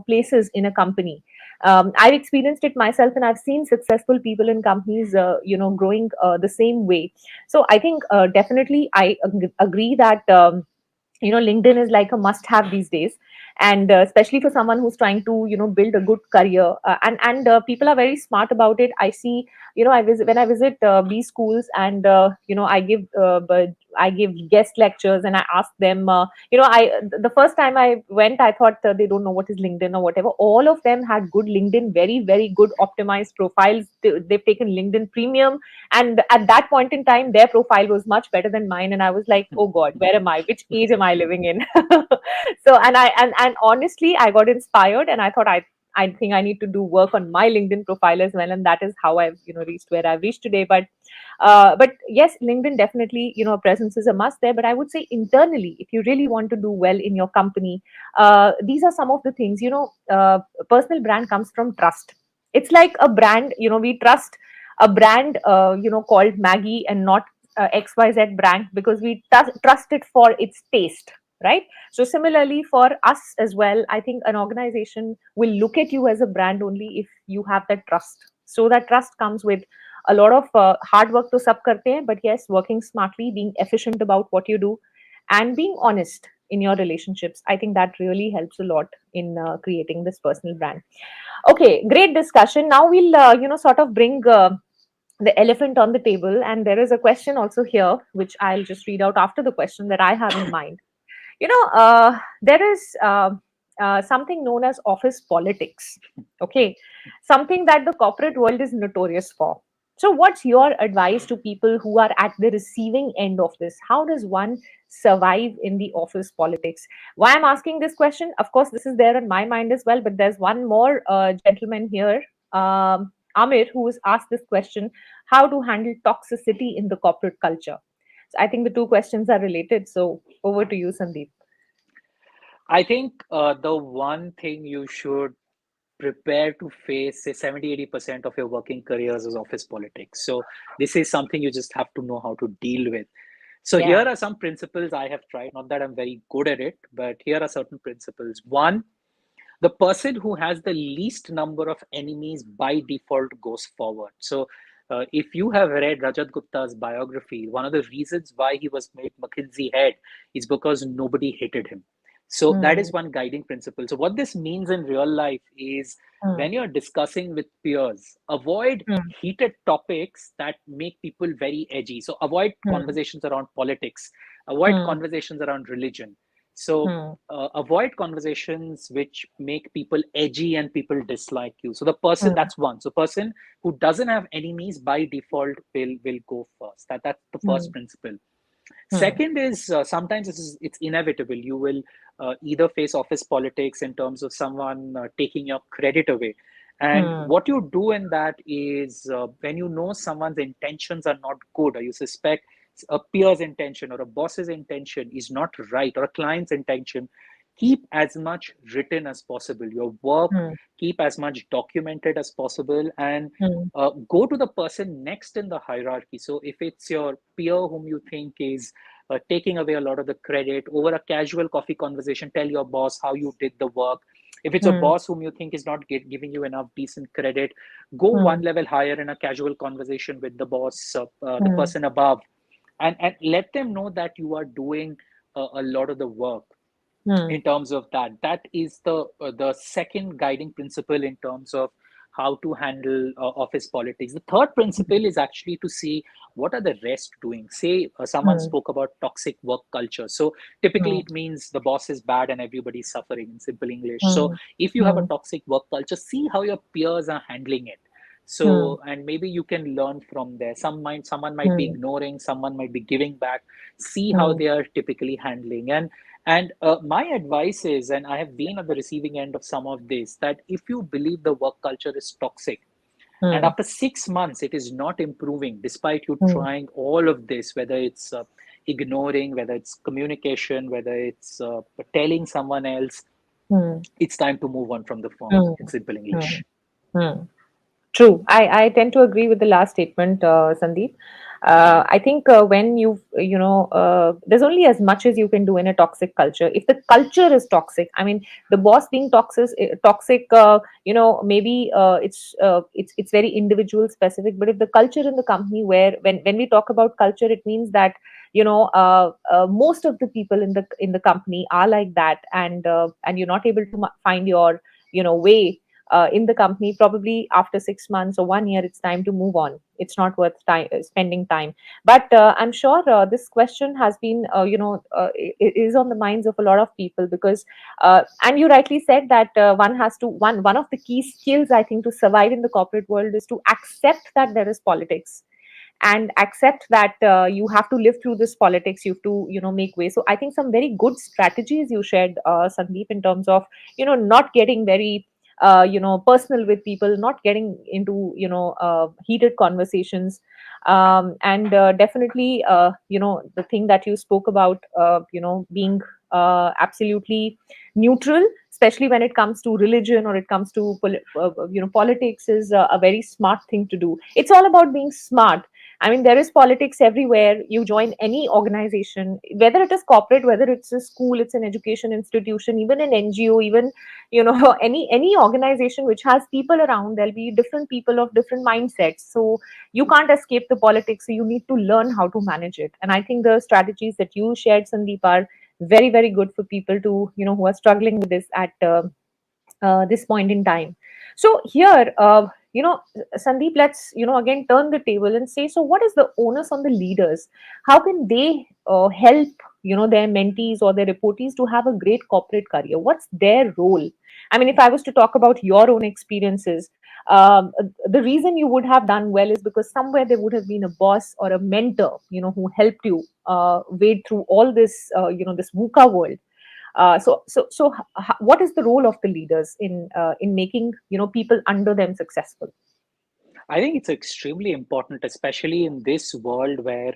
Speaker 1: places in a company. I've experienced it myself, and I've seen successful people in companies growing the same way. So I think definitely I agree that LinkedIn is like a must have these days. And especially for someone who's trying to build a good career, and people are very smart about it. I see, I visit when I visit B schools, and I give guest lectures, and I ask them, I the first time I went, I thought they don't know what is LinkedIn or whatever. All of them had good LinkedIn, very very good optimized profiles. They've taken LinkedIn premium, and at that point in time their profile was much better than mine, and I was like, oh god, where am I, which age am I living in? So, and honestly, I got inspired, and I thought, I think I need to do work on my LinkedIn profile as well, and that is how I've reached where I've reached today. But yes, LinkedIn definitely, presence is a must there. But I would say internally, if you really want to do well in your company, these are some of the things. Personal brand comes from trust. It's like a brand. We trust a brand, called Maggie, and not XYZ brand, because we trust it for its taste, right? So similarly for us as well, I think an organization will look at you as a brand only if you have that trust. So that trust comes with a lot of hard work to sab karte hain, but yes, working smartly, being efficient about what you do, and being honest in your relationships. I think that really helps a lot in creating this personal brand. Okay, great discussion. Now we'll sort of bring the elephant on the table, and there is a question also here which I'll just read out after the question that I have in mind. There is something known as office politics. Okay, something that the corporate world is notorious for. So, what's your advice to people who are at the receiving end of this? How does one survive in the office politics? Why I'm asking this question? Of course, this is there in my mind as well, but there's one more gentleman here, Amir, who has asked this question: how to handle toxicity in the corporate culture? So, I think the two questions are related. So, over to you, Sandeep.
Speaker 2: I think the one thing you should prepare to face, say 70-80% of your working careers is office politics. So this is something you just have to know how to deal with. So here
Speaker 1: Yeah.
Speaker 2: are some principles I have tried. Not that I'm very good at it, but here are certain principles. One, the person who has the least number of enemies by default goes forward. So if you have read Rajat Gupta's biography, one of the reasons why he was made McKinsey head is because nobody hated him. So that
Speaker 1: Hmm.
Speaker 2: is one guiding principle. So what this means in real life is
Speaker 1: Hmm.
Speaker 2: when you're discussing with peers, avoid
Speaker 1: Hmm.
Speaker 2: heated topics that make people very edgy. So avoid
Speaker 1: Hmm.
Speaker 2: conversations around politics, avoid
Speaker 1: Hmm.
Speaker 2: conversations around religion. So
Speaker 1: Hmm.
Speaker 2: avoid conversations which make people edgy and people dislike you. So the person,
Speaker 1: Hmm.
Speaker 2: that's one. So person who doesn't have enemies by default will go first. That's the first
Speaker 1: Hmm.
Speaker 2: principle.
Speaker 1: Hmm.
Speaker 2: Second is sometimes it's inevitable. You will either face office politics in terms of someone taking your credit away. And
Speaker 1: Hmm.
Speaker 2: what you do in that is when you know someone's intentions are not good, or you suspect a peer's intention or a boss's intention is not right, or a client's intention, keep as much written as possible. Your work,
Speaker 1: Hmm.
Speaker 2: keep as much documented as possible, and
Speaker 1: Hmm.
Speaker 2: go to the person next in the hierarchy. So if it's your peer whom you think is taking away a lot of the credit, over a casual coffee conversation, tell your boss how you did the work. If it's a
Speaker 1: Hmm.
Speaker 2: boss whom you think is not giving you enough decent credit, go one
Speaker 1: Hmm.
Speaker 2: level higher in a casual conversation with the boss, the
Speaker 1: Hmm.
Speaker 2: person above, and let them know that you are doing a lot of the work.
Speaker 1: Hmm.
Speaker 2: In terms of that, that is the second guiding principle in terms of how to handle office politics. The third principle is actually to see what are the rest doing. Say someone
Speaker 1: Hmm.
Speaker 2: spoke about toxic work culture. So typically
Speaker 1: Hmm.
Speaker 2: it means the boss is bad and everybody's suffering, in simple English. So
Speaker 1: Hmm.
Speaker 2: if you have a
Speaker 1: Hmm.
Speaker 2: toxic work culture, see how your peers are handling it.
Speaker 1: Hmm.
Speaker 2: So, and maybe you can learn from there. Someone might be
Speaker 1: Hmm.
Speaker 2: ignoring, someone might be giving back. See how
Speaker 1: Hmm.
Speaker 2: they are typically handling. And my advice is, and I have been at the receiving end of some of this, that if you believe the work culture is toxic, and
Speaker 1: Hmm.
Speaker 2: after 6 months it is not improving, despite you
Speaker 1: Hmm.
Speaker 2: trying all of this, whether it's ignoring, whether it's communication, whether it's telling someone else,
Speaker 1: Hmm.
Speaker 2: it's time to move on from the firm,
Speaker 1: Hmm.
Speaker 2: in simple
Speaker 1: Hmm.
Speaker 2: English.
Speaker 1: Hmm. True. I tend to agree with the last statement, Sandeep. I think when there's only as much as you can do in a toxic culture. If the culture is toxic, I mean, the boss being toxic, maybe it's very individual specific. But if the culture in the company, where when we talk about culture, it means that most of the people in the company are like that, and you're not able to find your way in the company. Probably after 6 months or 1 year, it's time to move on. It's not worth spending time. But I'm sure this question has been is on the minds of a lot of people, because and you rightly said that one of the key skills, I think, to survive in the corporate world is to accept that there is politics, and accept that you have to live through this politics. You have to make way. So I think some very good strategies you shared, Sandeep, in terms of not getting very personal with people, not getting into heated conversations, and definitely the thing that you spoke about, being absolutely neutral, especially when it comes to religion, or it comes to politics, is a very smart thing to do. It's all about being smart. I mean, there is politics everywhere. You join any organization, whether it is corporate, whether it's a school, it's an education institution, even an NGO, even any organization which has people around. There'll be different people of different mindsets. So you can't escape the politics. So you need to learn how to manage it. And I think the strategies that you shared, Sandeep, are very, very good for people to who are struggling with this at this point in time. So here, Sandeep, let's, again turn the table and say, so what is the onus on the leaders? How can they help, their mentees or their reportees to have a great corporate career? What's their role? I mean, if I was to talk about your own experiences, the reason you would have done well is because somewhere there would have been a boss or a mentor, who helped you wade through all this, this VUCA world. What is the role of the leaders in making people under them successful?
Speaker 2: I think it's extremely important, especially in this world where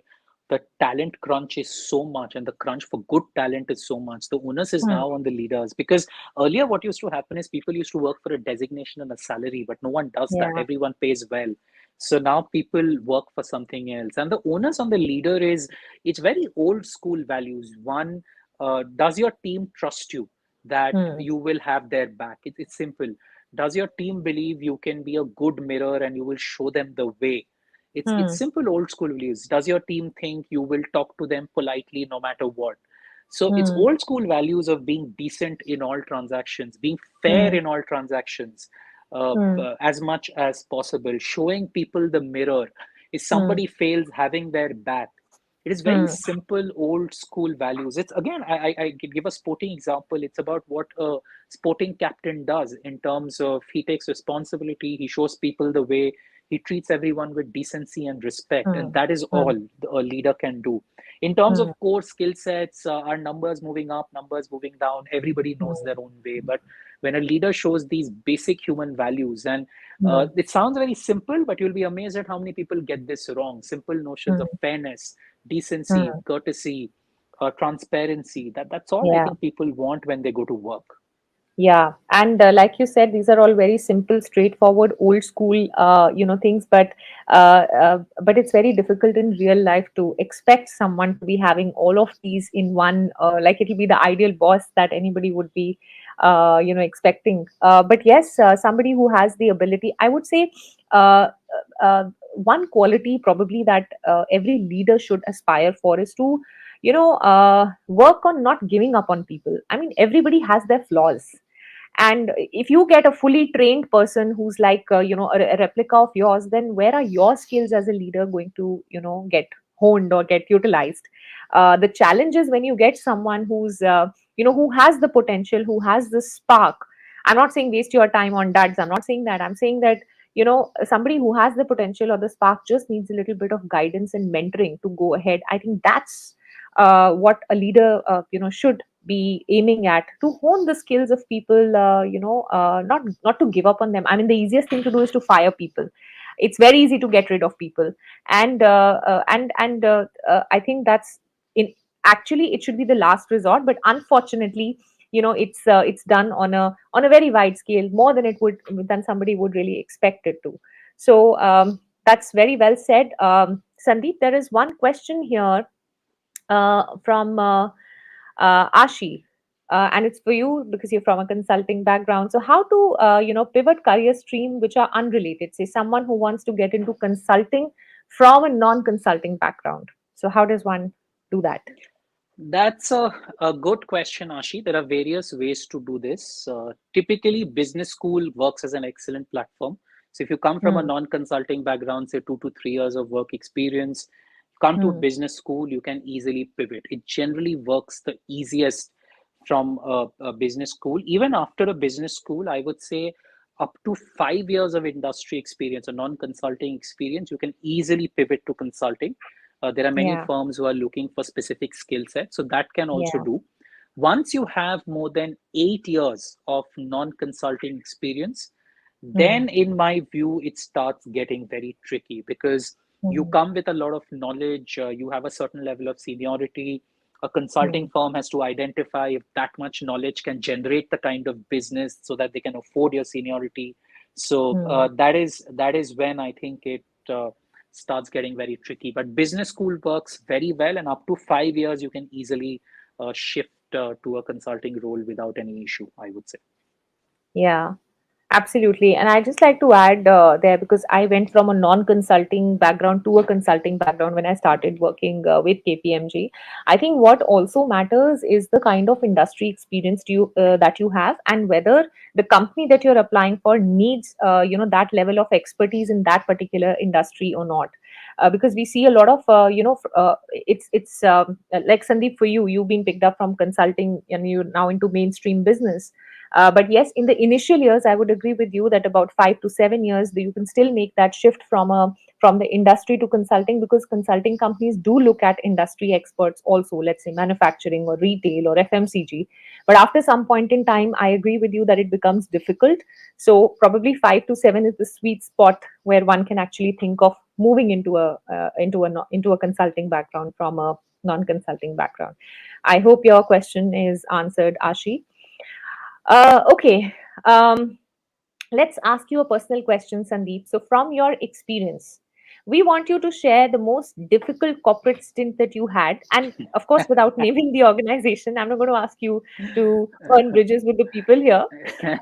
Speaker 2: the talent crunch is so much and the crunch for good talent is so much. The onus is
Speaker 1: Hmm.
Speaker 2: now on the leaders because earlier what used to happen is people used to work for a designation and a salary, but no one does that.
Speaker 1: Yeah.
Speaker 2: Everyone pays well. So now people work for something else. And the onus on the leader is it's very old school values. One, does your team trust you that
Speaker 1: Hmm.
Speaker 2: you will have their back? It's simple. Does your team believe you can be a good mirror and you will show them the way? It's
Speaker 1: Hmm.
Speaker 2: simple old school values. Does your team think you will talk to them politely no matter what? So it's
Speaker 1: Hmm.
Speaker 2: old school values of being decent in all transactions, being fair
Speaker 1: Hmm.
Speaker 2: in all transactions,
Speaker 1: Hmm.
Speaker 2: as much as possible, showing people the mirror. If
Speaker 1: Hmm.
Speaker 2: somebody fails, having their back. It is very
Speaker 1: Hmm.
Speaker 2: simple old school values. It's again, I give a sporting example. It's about what a sporting captain does in terms of he takes responsibility, he shows people the way, he treats everyone with decency and respect, and
Speaker 1: Hmm.
Speaker 2: that is
Speaker 1: Hmm.
Speaker 2: all a leader can do. In terms of
Speaker 1: Hmm.
Speaker 2: core skill sets, are numbers moving up, numbers moving down, everybody knows
Speaker 1: Hmm.
Speaker 2: their own way. But when a leader shows these basic human values, and
Speaker 1: Hmm.
Speaker 2: it sounds very simple, but you'll be amazed at how many people get this wrong. Simple notions
Speaker 1: Hmm.
Speaker 2: of fairness, decency,
Speaker 1: Hmm.
Speaker 2: courtesy, transparency. That's all I
Speaker 1: Yeah.
Speaker 2: think people want when they go to work.
Speaker 1: Yeah, and like you said, these are all very simple, straightforward, old school, things. But it's very difficult in real life to expect someone to be having all of these in one. Like it'll be the ideal boss that anybody would be, expecting. But yes, somebody who has the ability, I would say, one quality probably that every leader should aspire for is to, work on not giving up on people. I mean, everybody has their flaws, and if you get a fully trained person who's like a replica of yours, then where are your skills as a leader going to get honed or get utilized? The challenge is when you get someone who's who has the potential, who has the spark. I'm not saying waste your time on duds, I'm not saying that. I'm saying that somebody who has the potential or the spark just needs a little bit of guidance and mentoring to go ahead. I think that's what a leader should be aiming at, to hone the skills of people, not to give up on them. I mean, the easiest thing to do is to fire people. It's very easy to get rid of people, and I think that's in actually it should be the last resort, but unfortunately it's done on a very wide scale, more than it would than somebody would really expect it to. So that's very well said. Sandeep, there is one question here from Ashi, and it's for you because you're from a consulting background. So, how to pivot career stream which are unrelated? Say someone who wants to get into consulting from a non-consulting background. So, how does one do that?
Speaker 2: That's a good question, Ashi. There are various ways to do this. Typically, business school works as an excellent platform. So, if you come from a
Speaker 1: Hmm.
Speaker 2: non-consulting background, say 2 to 3 years of work experience, come to a
Speaker 1: Hmm.
Speaker 2: business school, you can easily pivot. It generally works the easiest from a business school. Even after a business school, I would say up to 5 years of industry experience or non-consulting experience, you can easily pivot to consulting. There are many
Speaker 1: Yeah.
Speaker 2: firms who are looking for specific skill sets, so that can also
Speaker 1: Yeah.
Speaker 2: do. Once you have more than 8 years of non-consulting experience,
Speaker 1: Hmm.
Speaker 2: then in my view, it starts getting very tricky because you
Speaker 1: Hmm.
Speaker 2: come with a lot of knowledge, you have a certain level of seniority. A
Speaker 1: Hmm.
Speaker 2: consulting firm has to identify if that much knowledge can generate the kind of business so that they can afford your seniority. So
Speaker 1: Hmm.
Speaker 2: that is when I think it starts getting very tricky. But business school works very well, and up to 5 years, you can easily shift to a consulting role without any issue, I would say.
Speaker 1: Yeah. Absolutely. And I just like to add there, because I went from a non-consulting background to a consulting background when I started working with KPMG. I think what also matters is the kind of industry experience that you have, and whether the company that you're applying for needs that level of expertise in that particular industry or not. Because we see a lot of it's like Sandeep, for you've been picked up from consulting and you're now into mainstream business. But yes, in the initial years, I would agree with you that about 5 to 7 years, you can still make that shift from the industry to consulting, because consulting companies do look at industry experts also, let's say manufacturing or retail or FMCG. But after some point in time, I agree with you that it becomes difficult. So probably 5 to 7 is the sweet spot where one can actually think of moving into a consulting background from a non-consulting background. I hope your question is answered, Ashi. Okay. Um, let's ask you a personal question, Sandeep. So, from your experience, we want you to share the most difficult corporate stint that you had. And of course, without naming the organization, I'm not going to ask you to burn bridges with the people here.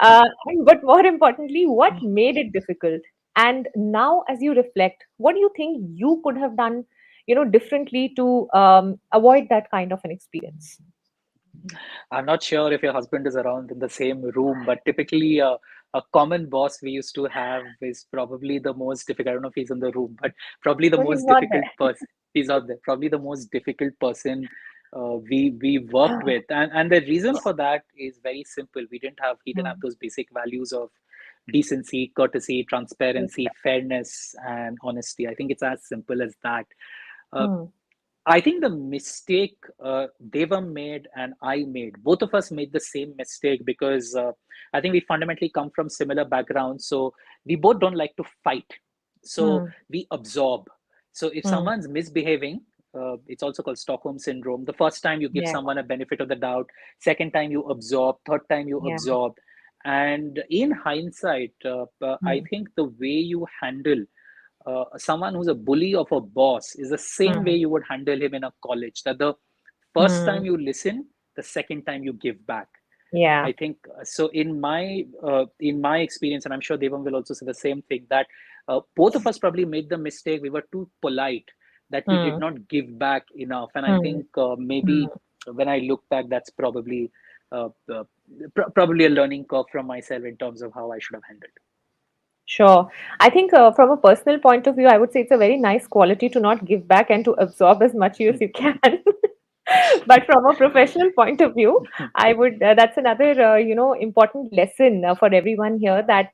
Speaker 1: But more importantly, what made it difficult? And now, as you reflect, what do you think you could have done, differently to avoid that kind of an experience?
Speaker 2: I'm not sure if your husband is around in the same room, but typically a common boss we used to have is probably the most difficult. I don't know if he's in the room, but probably the
Speaker 1: No, he's
Speaker 2: most
Speaker 1: not
Speaker 2: difficult person. He's out there. Probably the most difficult person we worked
Speaker 1: there.
Speaker 2: with, and the reason for that is very simple. He didn't have those basic values of decency, courtesy,
Speaker 1: Yes.
Speaker 2: transparency, fairness, and honesty. I think it's as simple as that. Uh,
Speaker 1: Hmm.
Speaker 2: I think the mistake Deva made and I made, both of us made the same mistake because I think we fundamentally come from similar backgrounds. So we both don't like to fight. So
Speaker 1: Hmm.
Speaker 2: we absorb. So if
Speaker 1: Hmm.
Speaker 2: someone's misbehaving, it's also called Stockholm Syndrome. The first time you give
Speaker 1: Yeah.
Speaker 2: someone a benefit of the doubt, second time you absorb, third time you
Speaker 1: Yeah.
Speaker 2: absorb. And in hindsight, I
Speaker 1: Hmm.
Speaker 2: think the way you handle someone who's a bully of a boss is the same way
Speaker 1: Hmm.
Speaker 2: you would handle him in a college. That the first time
Speaker 1: Hmm.
Speaker 2: you listen, the second time you give back.
Speaker 1: Yeah.
Speaker 2: I think so. In my experience, and I'm sure Devam will also say the same thing, that both of us probably made the mistake. We were too polite, that we did
Speaker 1: Hmm.
Speaker 2: not give back enough. And I
Speaker 1: Hmm.
Speaker 2: think maybe
Speaker 1: Hmm.
Speaker 2: when I look back, that's probably uh, uh, probably a learning curve from myself in terms of how I should have handled.
Speaker 1: Sure. I think from a personal point of view, I would say it's a very nice quality to not give back and to absorb as much as you can. But from a professional point of view, I would that's another important lesson for everyone here, that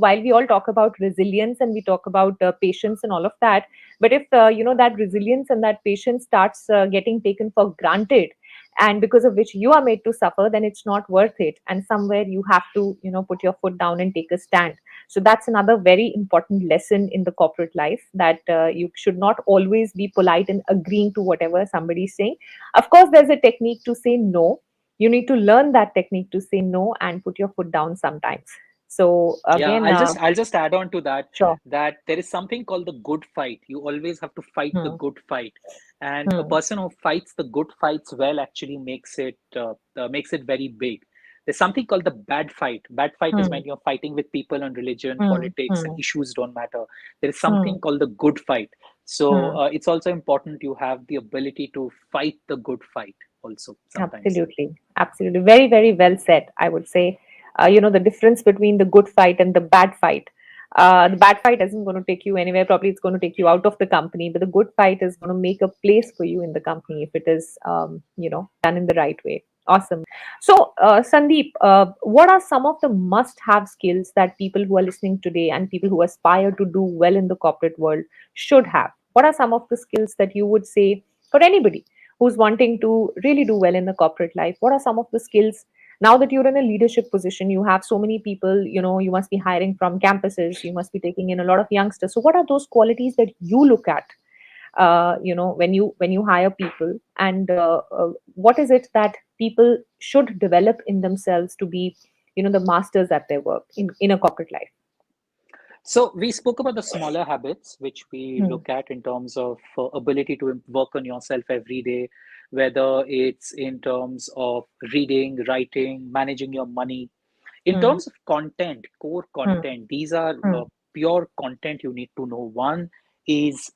Speaker 1: while we all talk about resilience and we talk about patience and all of that, but if that resilience and that patience starts getting taken for granted, and because of which you are made to suffer, then it's not worth it, and somewhere you have to put your foot down and take a stand. So that's another very important lesson in the corporate life, that you should not always be polite and agreeing to whatever somebody is saying. Of course, there's a technique to say no. You need to learn that technique to say no and put your foot down sometimes. So
Speaker 2: Yeah,
Speaker 1: again,
Speaker 2: I'll just add on to that,
Speaker 1: sure.
Speaker 2: that there is something called the good fight. You always have to fight the
Speaker 1: Hmm.
Speaker 2: good fight, and a
Speaker 1: Hmm.
Speaker 2: person who fights the good fights well actually makes it very big. There's something called the bad fight. Bad fight is
Speaker 1: Hmm.
Speaker 2: when you're fighting with people on religion,
Speaker 1: Hmm.
Speaker 2: politics, and
Speaker 1: Hmm.
Speaker 2: issues don't matter. There is
Speaker 1: Hmm.
Speaker 2: something called the good fight. So
Speaker 1: Hmm.
Speaker 2: it's also important you have the ability to fight the good fight also sometimes.
Speaker 1: Absolutely. Absolutely. Very, very well said, I would say. The difference between the good fight and the bad fight. The bad fight isn't going to take you anywhere. Probably it's going to take you out of the company, but the good fight is going to make a place for you in the company if it is, done in the right way. Awesome. So, Sandeep, what are some of the must have skills that people who are listening today and people who aspire to do well in the corporate world should have? What are some of the skills that you would say for anybody who's wanting to really do well in the corporate life? What are some of the skills, now that you're in a leadership position, you have so many people, you must be hiring from campuses, you must be taking in a lot of youngsters. So what are those qualities that you look at, when you hire people, and what is it that people should develop in themselves to be, the masters at their work in a corporate life?
Speaker 2: So we spoke about the smaller habits, which we
Speaker 1: Hmm.
Speaker 2: look at in terms of ability to work on yourself every day, whether it's in terms of reading, writing, managing your money. In
Speaker 1: mm,
Speaker 2: terms of content, core
Speaker 1: mm,
Speaker 2: content, these are
Speaker 1: mm,
Speaker 2: pure content you need to know. One is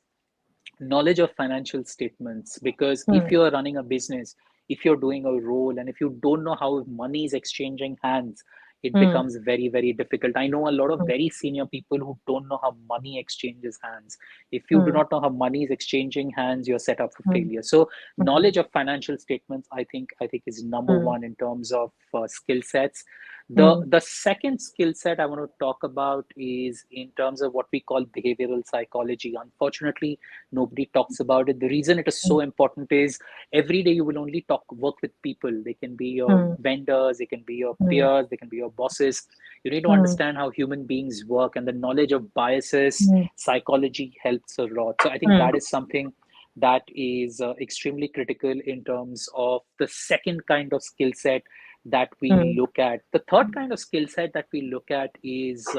Speaker 2: knowledge of financial statements, because if
Speaker 1: mm,
Speaker 2: you're running a business, if you're doing a role, and if you don't know how money is exchanging hands, it
Speaker 1: mm,
Speaker 2: becomes very, very difficult. I know a lot of
Speaker 1: mm,
Speaker 2: very senior people who don't know how money exchanges hands. If you do
Speaker 1: mm,
Speaker 2: not know how money is exchanging hands, you're set up for
Speaker 1: mm,
Speaker 2: failure. So
Speaker 1: mm,
Speaker 2: knowledge of financial statements, I think is number
Speaker 1: mm,
Speaker 2: one in terms of skill sets. the
Speaker 1: mm,
Speaker 2: the second skill set I want to talk about is in terms of what we call behavioral psychology. Unfortunately, nobody talks about it. The reason it is so important is every day you will only work with people. They can be your
Speaker 1: mm,
Speaker 2: vendors, they can be your
Speaker 1: mm,
Speaker 2: peers, they can be your bosses. You need to
Speaker 1: mm,
Speaker 2: understand how human beings work, and the knowledge of biases,
Speaker 1: mm,
Speaker 2: psychology helps a lot. So I think
Speaker 1: mm,
Speaker 2: that is something that is extremely critical in terms of the second kind of skill set that we
Speaker 1: mm,
Speaker 2: look at. The third kind of skill set that we look at is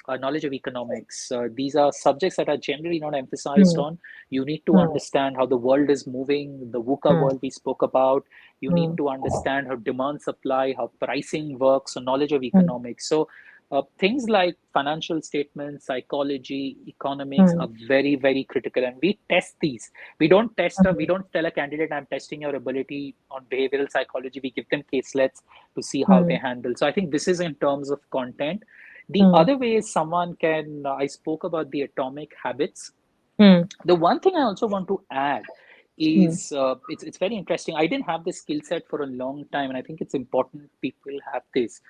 Speaker 2: knowledge of economics. These are subjects that are generally not emphasized
Speaker 1: mm,
Speaker 2: on. You need to
Speaker 1: mm,
Speaker 2: understand how the world is moving, the VUCA
Speaker 1: mm,
Speaker 2: world we spoke about. You need
Speaker 1: mm,
Speaker 2: to understand how demand supply, how pricing works, so knowledge of
Speaker 1: mm,
Speaker 2: economics. So things like financial statements, psychology, economics
Speaker 1: mm,
Speaker 2: are very, very critical, and we test these. We don't tell a candidate, I'm testing your ability on behavioral psychology. We give them caselets to see how they
Speaker 1: mm,
Speaker 2: handle. So I think this is in terms of content. The
Speaker 1: mm,
Speaker 2: other way is someone can, I spoke about the atomic habits.
Speaker 1: mm,
Speaker 2: The one thing I also want to add
Speaker 1: mm,
Speaker 2: is it's very interesting. I didn't have this skill set for a long time, and I think it's important people have this.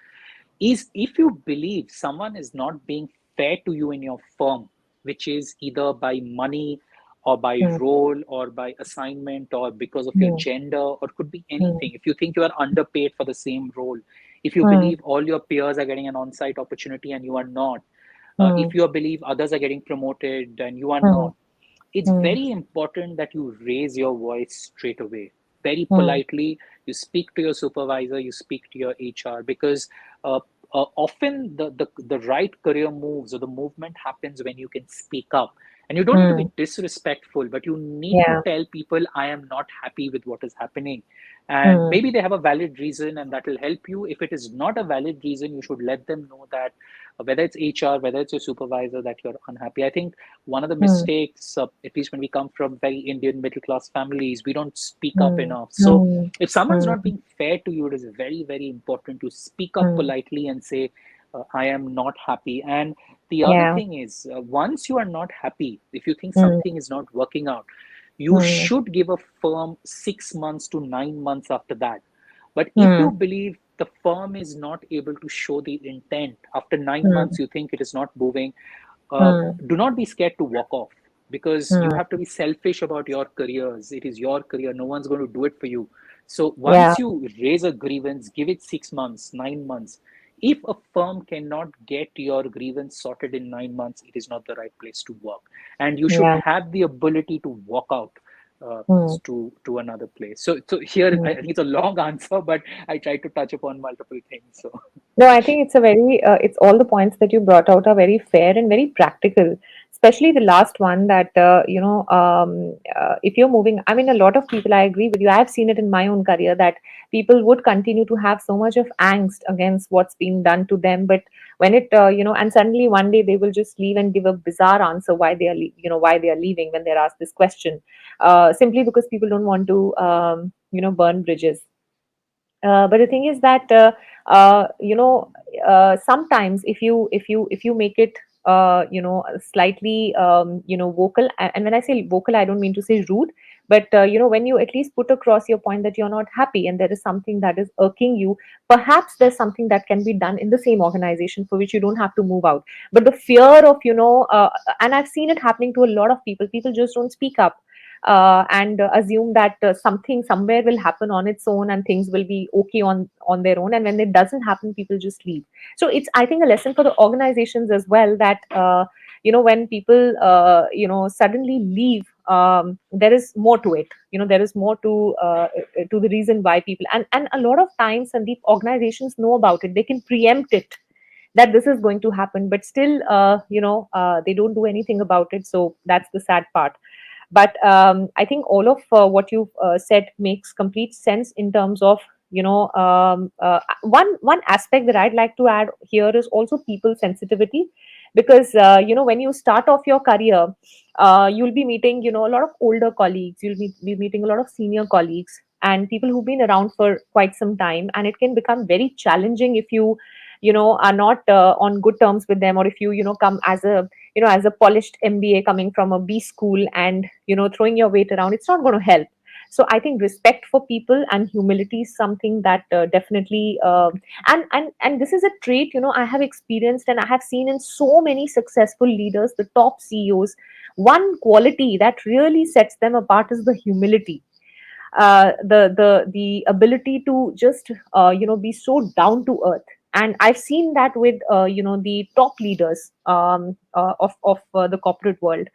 Speaker 2: Is if you believe someone is not being fair to you in your firm, which is either by money or by
Speaker 1: mm,
Speaker 2: role or by assignment or because of your
Speaker 1: mm,
Speaker 2: gender, or could be
Speaker 1: mm,
Speaker 2: anything. If you think you are underpaid for the same role, if you
Speaker 1: mm,
Speaker 2: believe all your peers are getting an on-site opportunity and you are not, if
Speaker 1: mm,
Speaker 2: you believe others are getting promoted and you are
Speaker 1: mm,
Speaker 2: not, it's
Speaker 1: mm,
Speaker 2: very important that you raise your voice straight away, very
Speaker 1: mm,
Speaker 2: politely. You speak to your supervisor, you speak to your HR, because uh, often the right career moves or the movement happens when you can speak up. And you don't need to
Speaker 1: mm.
Speaker 2: be disrespectful, but you need to
Speaker 1: Yeah.
Speaker 2: tell people, I am not happy with what is happening. And
Speaker 1: Mm,
Speaker 2: maybe they have a valid reason, and that will help you. If it is not a valid reason, you should let them know that whether it's HR, whether it's your supervisor, that you're unhappy. I think one of the
Speaker 1: mm,
Speaker 2: mistakes, at least when we come from very Indian middle class families, we don't speak up
Speaker 1: mm,
Speaker 2: enough. So
Speaker 1: mm,
Speaker 2: if someone's
Speaker 1: mm,
Speaker 2: not being fair to you, it is very, very important to speak up
Speaker 1: mm.
Speaker 2: politely and say, I am not happy. And the other
Speaker 1: Yeah.
Speaker 2: thing is, once you are not happy, if you think
Speaker 1: Mm,
Speaker 2: something is not working out, you
Speaker 1: mm,
Speaker 2: should give a firm 6 months to 9 months after that. But if you
Speaker 1: mm,
Speaker 2: believe the firm is not able to show the intent after 9 months,
Speaker 1: mm,
Speaker 2: you think it is not moving,
Speaker 1: mm,
Speaker 2: do not be scared to walk off, because you
Speaker 1: mm.
Speaker 2: have to be selfish about your careers. It is your career, no one's going to do it for you. So
Speaker 1: Yeah.
Speaker 2: once you raise a grievance, give it 6 months, 9 months. If a firm cannot get your grievance sorted in 9 months, it is not the right place to work. And you should
Speaker 1: Yeah.
Speaker 2: have the ability to walk out uh,
Speaker 1: Mm,
Speaker 2: to another place. So here, I
Speaker 1: mm.
Speaker 2: think it's a long answer, but I tried to touch upon multiple things. So
Speaker 1: No, I think it's a very, it's all the points that you brought out are very fair and very practical, especially the last one that, if you're moving, I mean, a lot of people, I agree with you. I've seen it in my own career that people would continue to have so much of angst against what's being done to them. But when and suddenly one day they will just leave and give a bizarre answer why they are, why they are leaving when they're asked this question, simply because people don't want to, burn bridges. But the thing is that sometimes if you make it slightly vocal, and when I say vocal, I don't mean to say rude, but when you at least put across your point that you're not happy and there is something that is irking you, perhaps there's something that can be done in the same organization for which you don't have to move out. But the fear of and I've seen it happening to a lot of people just don't speak up, and assume that something somewhere will happen on its own and things will be okay on their own, and when it doesn't happen, people just leave. So it's, I think, a lesson for the organizations as well, that when people suddenly leave, there is more to it. There is more to the reason why people, and a lot of times, Sandeep, organizations know about it. They can preempt it, that this is going to happen, but still they don't do anything about it. So that's the sad part. But I think all of what you've said makes complete sense in terms of one aspect that I'd like to add here is also people sensitivity, because when you start off your career, you'll be meeting a lot of older colleagues, be meeting a lot of senior colleagues and people who've been around for quite some time, and it can become very challenging if you are not on good terms with them, or if you come as a polished MBA coming from a B school and throwing your weight around. It's not going to help. So I think respect for people and humility is something that definitely and this is a trait I have experienced and I have seen in so many successful leaders, the top CEOs. One quality that really sets them apart is the humility, the ability to just be so down to earth. And I've seen that with the top leaders of the corporate world.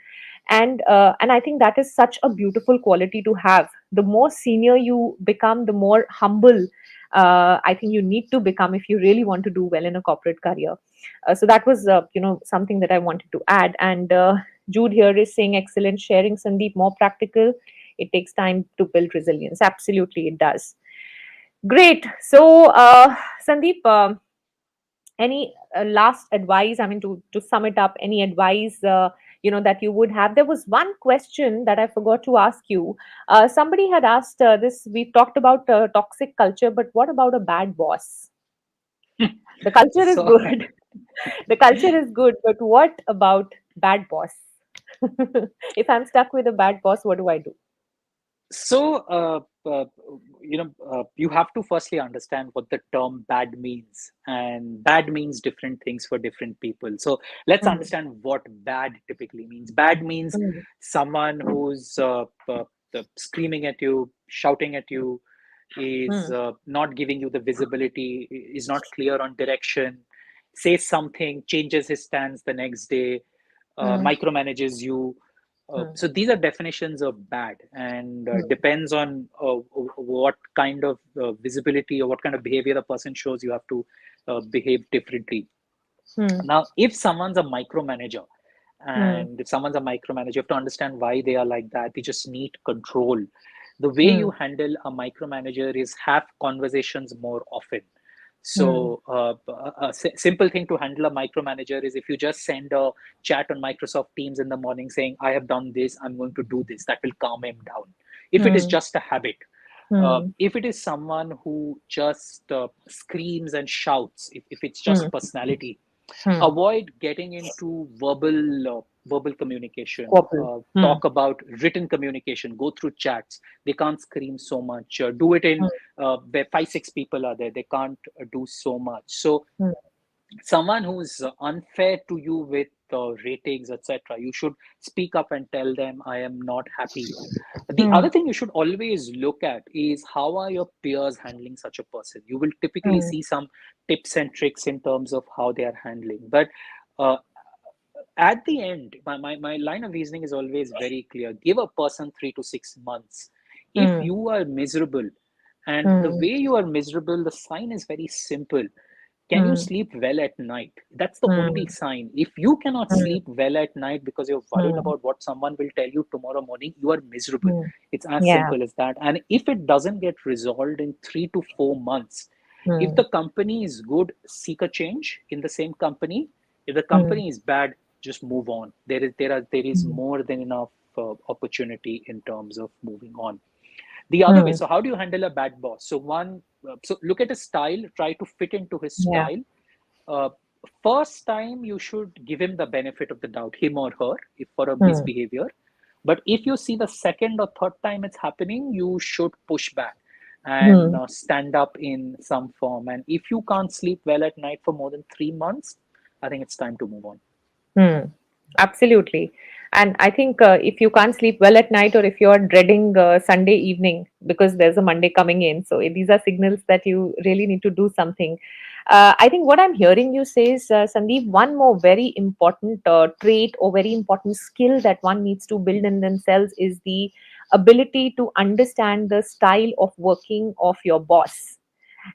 Speaker 1: And I think that is such a beautiful quality to have. The more senior you become, the more humble I think you need to become if you really want to do well in a corporate career. So that was something that I wanted to add. And Jude here is saying excellent sharing, Sandeep. More practical, it takes time to build resilience. Absolutely it does. Great. So Sandeep, any last advice, I mean, to sum it up, any advice that you would have? There was one question that I forgot to ask you. Somebody had asked this. We talked about toxic culture, but what about a bad boss? The culture is
Speaker 2: So,
Speaker 1: good. The culture is good, but what about bad boss? If I'm stuck with a bad boss, what do I do?
Speaker 2: so you have to firstly understand what the term bad means, and bad means different things for different people. So let's
Speaker 1: Mm,
Speaker 2: understand what bad typically means. Bad means
Speaker 1: mm,
Speaker 2: someone who's screaming at you, shouting at you, is
Speaker 1: mm,
Speaker 2: not giving you the visibility, is not clear on direction, says something, changes his stance the next day,
Speaker 1: mm,
Speaker 2: micromanages you.
Speaker 1: mm,
Speaker 2: So these are definitions of bad, and
Speaker 1: mm,
Speaker 2: depends on what kind of visibility or what kind of behavior the person shows. You have to behave differently.
Speaker 1: mm,
Speaker 2: Now, if someone's a micromanager,
Speaker 1: mm,
Speaker 2: and if someone's a micromanager, you have to understand why they are like that. They just need control. The way you
Speaker 1: mm,
Speaker 2: handle a micromanager is have conversations more often.
Speaker 1: mm,
Speaker 2: So, a simple thing to handle a micromanager is if you just send a chat on Microsoft Teams in the morning saying, I have done this, I'm going to do this, that will calm him down. If it is
Speaker 1: mm,
Speaker 2: just a habit,
Speaker 1: mm,
Speaker 2: if it is someone who just screams and shouts, if it's just
Speaker 1: mm,
Speaker 2: personality,
Speaker 1: mm.
Speaker 2: avoid getting into verbal communication.
Speaker 1: Squabble. Mm,
Speaker 2: Talk about written communication. Go through chats. They can't scream so much. Do it in
Speaker 1: mm,
Speaker 2: where 5 6 people are there. They can't do so much. So
Speaker 1: mm,
Speaker 2: someone who's unfair to you with ratings, etc., you should speak up and tell them, I am not happy. The
Speaker 1: mm,
Speaker 2: other thing you should always look at is how are your peers handling such a person. You will typically
Speaker 1: mm,
Speaker 2: see some tips and tricks in terms of how they are handling, but uh, at the end, my line of reasoning is always very clear. Give a person 3 to 6 months. If
Speaker 1: mm,
Speaker 2: you are miserable, and the
Speaker 1: mm,
Speaker 2: way you are miserable, the sign is very simple. Can you
Speaker 1: mm,
Speaker 2: sleep well at night? That's the only
Speaker 1: mm,
Speaker 2: sign. If you cannot
Speaker 1: mm,
Speaker 2: sleep well at night because you're worried
Speaker 1: mm,
Speaker 2: about what someone will tell you tomorrow morning, you are miserable.
Speaker 1: mm.
Speaker 2: It's as
Speaker 1: Yeah.
Speaker 2: simple as that. And if it doesn't get resolved in 3 to 4 months, if
Speaker 1: Mm,
Speaker 2: the company is good, seek a change in the same company. If the
Speaker 1: mm,
Speaker 2: company is bad, just move on. There is
Speaker 1: mm,
Speaker 2: more than enough opportunity in terms of moving on. The other way,
Speaker 1: mm.
Speaker 2: so how do you handle a bad boss? So look at his style, try to fit into his
Speaker 1: Yeah.
Speaker 2: style. uh, First time you should give him the benefit of the doubt, him or her, if for a
Speaker 1: Mm,
Speaker 2: misbehavior. But if you see the second or third time it's happening, you should push back and
Speaker 1: mm,
Speaker 2: stand up in some form. And if you can't sleep well at night for more than 3 months, I think it's time to move on.
Speaker 1: mm. Absolutely. And I think if you can't sleep well at night, or if you're dreading Sunday evening because there's a Monday coming in, so these are signals that you really need to do something. I think what I'm hearing you say is, Sandeep, one more very important trait or very important skill that one needs to build in themselves is the ability to understand the style of working of your boss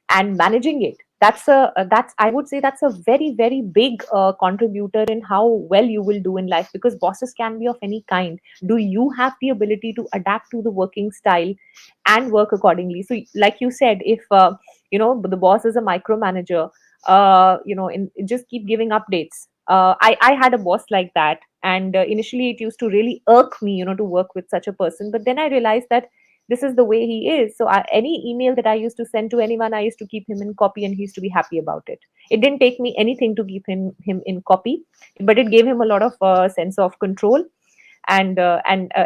Speaker 1: and managing it. that's I would say that's a very very big contributor in how well you will do in life, because bosses can be of any kind. Do you have the ability to adapt to the working style and work accordingly? So like you said, if the boss is a micromanager, just keep giving updates. I had a boss like that, and initially it used to really irk me, to work with such a person. But then I realized that this is the way he is. So any email that I used to send to anyone, I used to keep him in copy, and he used to be happy about it. It didn't take me anything to keep him in copy, but it gave him a lot of sense of control. And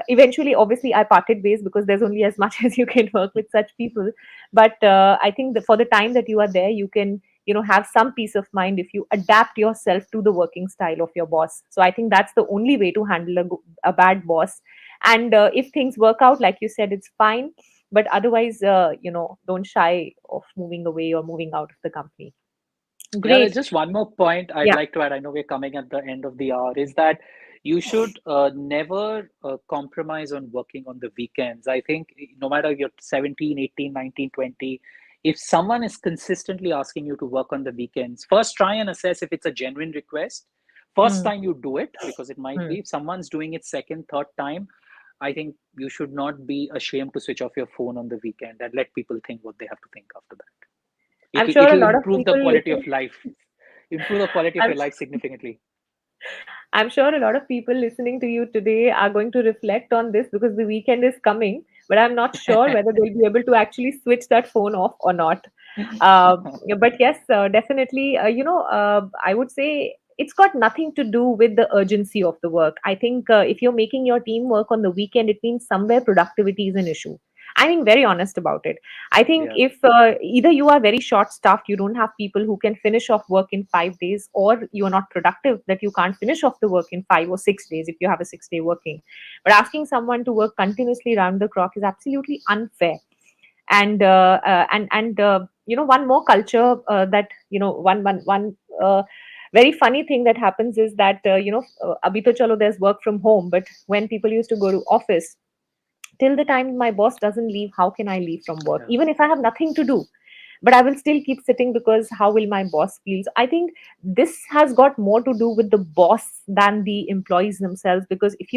Speaker 1: eventually, obviously, I parted ways, because there's only as much as you can work with such people. But I think that for the time that you are there, you can have some peace of mind if you adapt yourself to the working style of your boss. So I think that's the only way to handle a bad boss. And if things work out, like you said, it's fine. But otherwise, don't shy of moving away or moving out of the company.
Speaker 2: Yeah, there's
Speaker 1: Great.
Speaker 2: just one more point I'd
Speaker 1: Yeah.
Speaker 2: like to add. I know we're coming at the end of the hour, is that you should never compromise on working on the weekends. I think no matter you're 17, 18, 19, 20, if someone is consistently asking you to work on the weekends, first try and assess if it's a genuine request. First
Speaker 1: Hmm.
Speaker 2: time you do it, because it might
Speaker 1: Hmm.
Speaker 2: be. If someone's doing it second, third time, I think you should not be ashamed to switch off your phone on the weekend and let people think what they have to think after that.
Speaker 1: I'm sure a
Speaker 2: It'll
Speaker 1: lot of
Speaker 2: improve the
Speaker 1: people
Speaker 2: quality
Speaker 1: listen.
Speaker 2: of life, improve the quality of
Speaker 1: I'm
Speaker 2: your life significantly.
Speaker 1: I'm sure a lot of people listening to you today are going to reflect on this, because the weekend is coming, but I'm not sure whether they'll be able to actually switch that phone off or not. Uh, but yes, definitely, I would say it's got nothing to do with the urgency of the work. I think if you're making your team work on the weekend, it means somewhere productivity is an issue. I mean, very honest about it. I think
Speaker 2: Yeah,
Speaker 1: if either you are very short staffed, you don't have people who can finish off work in 5 days, or you are not productive that you can't finish off the work in 5 or 6 days if you have a 6 day working. But asking someone to work continuously round the clock is absolutely unfair. And one more culture that one very funny thing that happens is that abhi to chalo there's work from home, but when people used to go to office, till the time my boss doesn't leave, how can I leave from work
Speaker 2: yeah,
Speaker 1: even if I have nothing to do? But I will still keep sitting, because how will my boss feel? So I think this has got more to do with the boss than the employees themselves, because if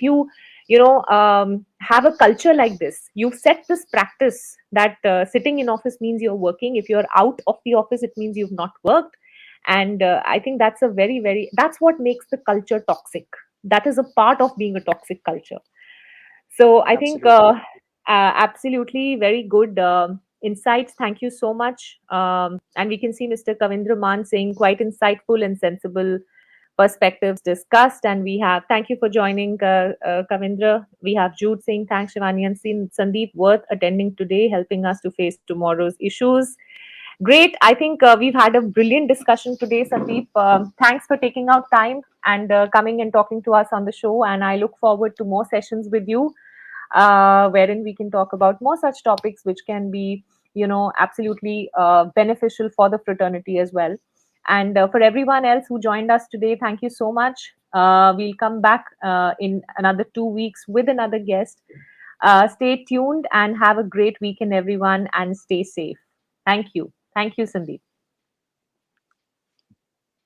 Speaker 1: you have a culture like this, you've set this practice that sitting in office means you're working. If you're out of the office, it means you've not worked. And I think that's a very very that's what makes the culture toxic. That is a part of being a toxic culture. So I think
Speaker 2: absolutely.
Speaker 1: absolutely very good insights. Thank you so much. And we can see Mr. Kavindra Man saying quite insightful and sensible perspectives discussed. And we have, thank you for joining, Kavindra. We have Jude saying thanks, Shivani, and Sandeep, worth attending today, helping us to face tomorrow's issues. Great. I think we've had a brilliant discussion today, Sandeep. Thanks for taking out time and coming and talking to us on the show. And I look forward to more sessions with you, wherein we can talk about more such topics which can be, absolutely beneficial for the fraternity as well. And for everyone else who joined us today, thank you so much. We'll come back in another 2 weeks with another guest. Stay tuned and have a great weekend, everyone, and stay safe. Thank you. Thank you, Sandeep.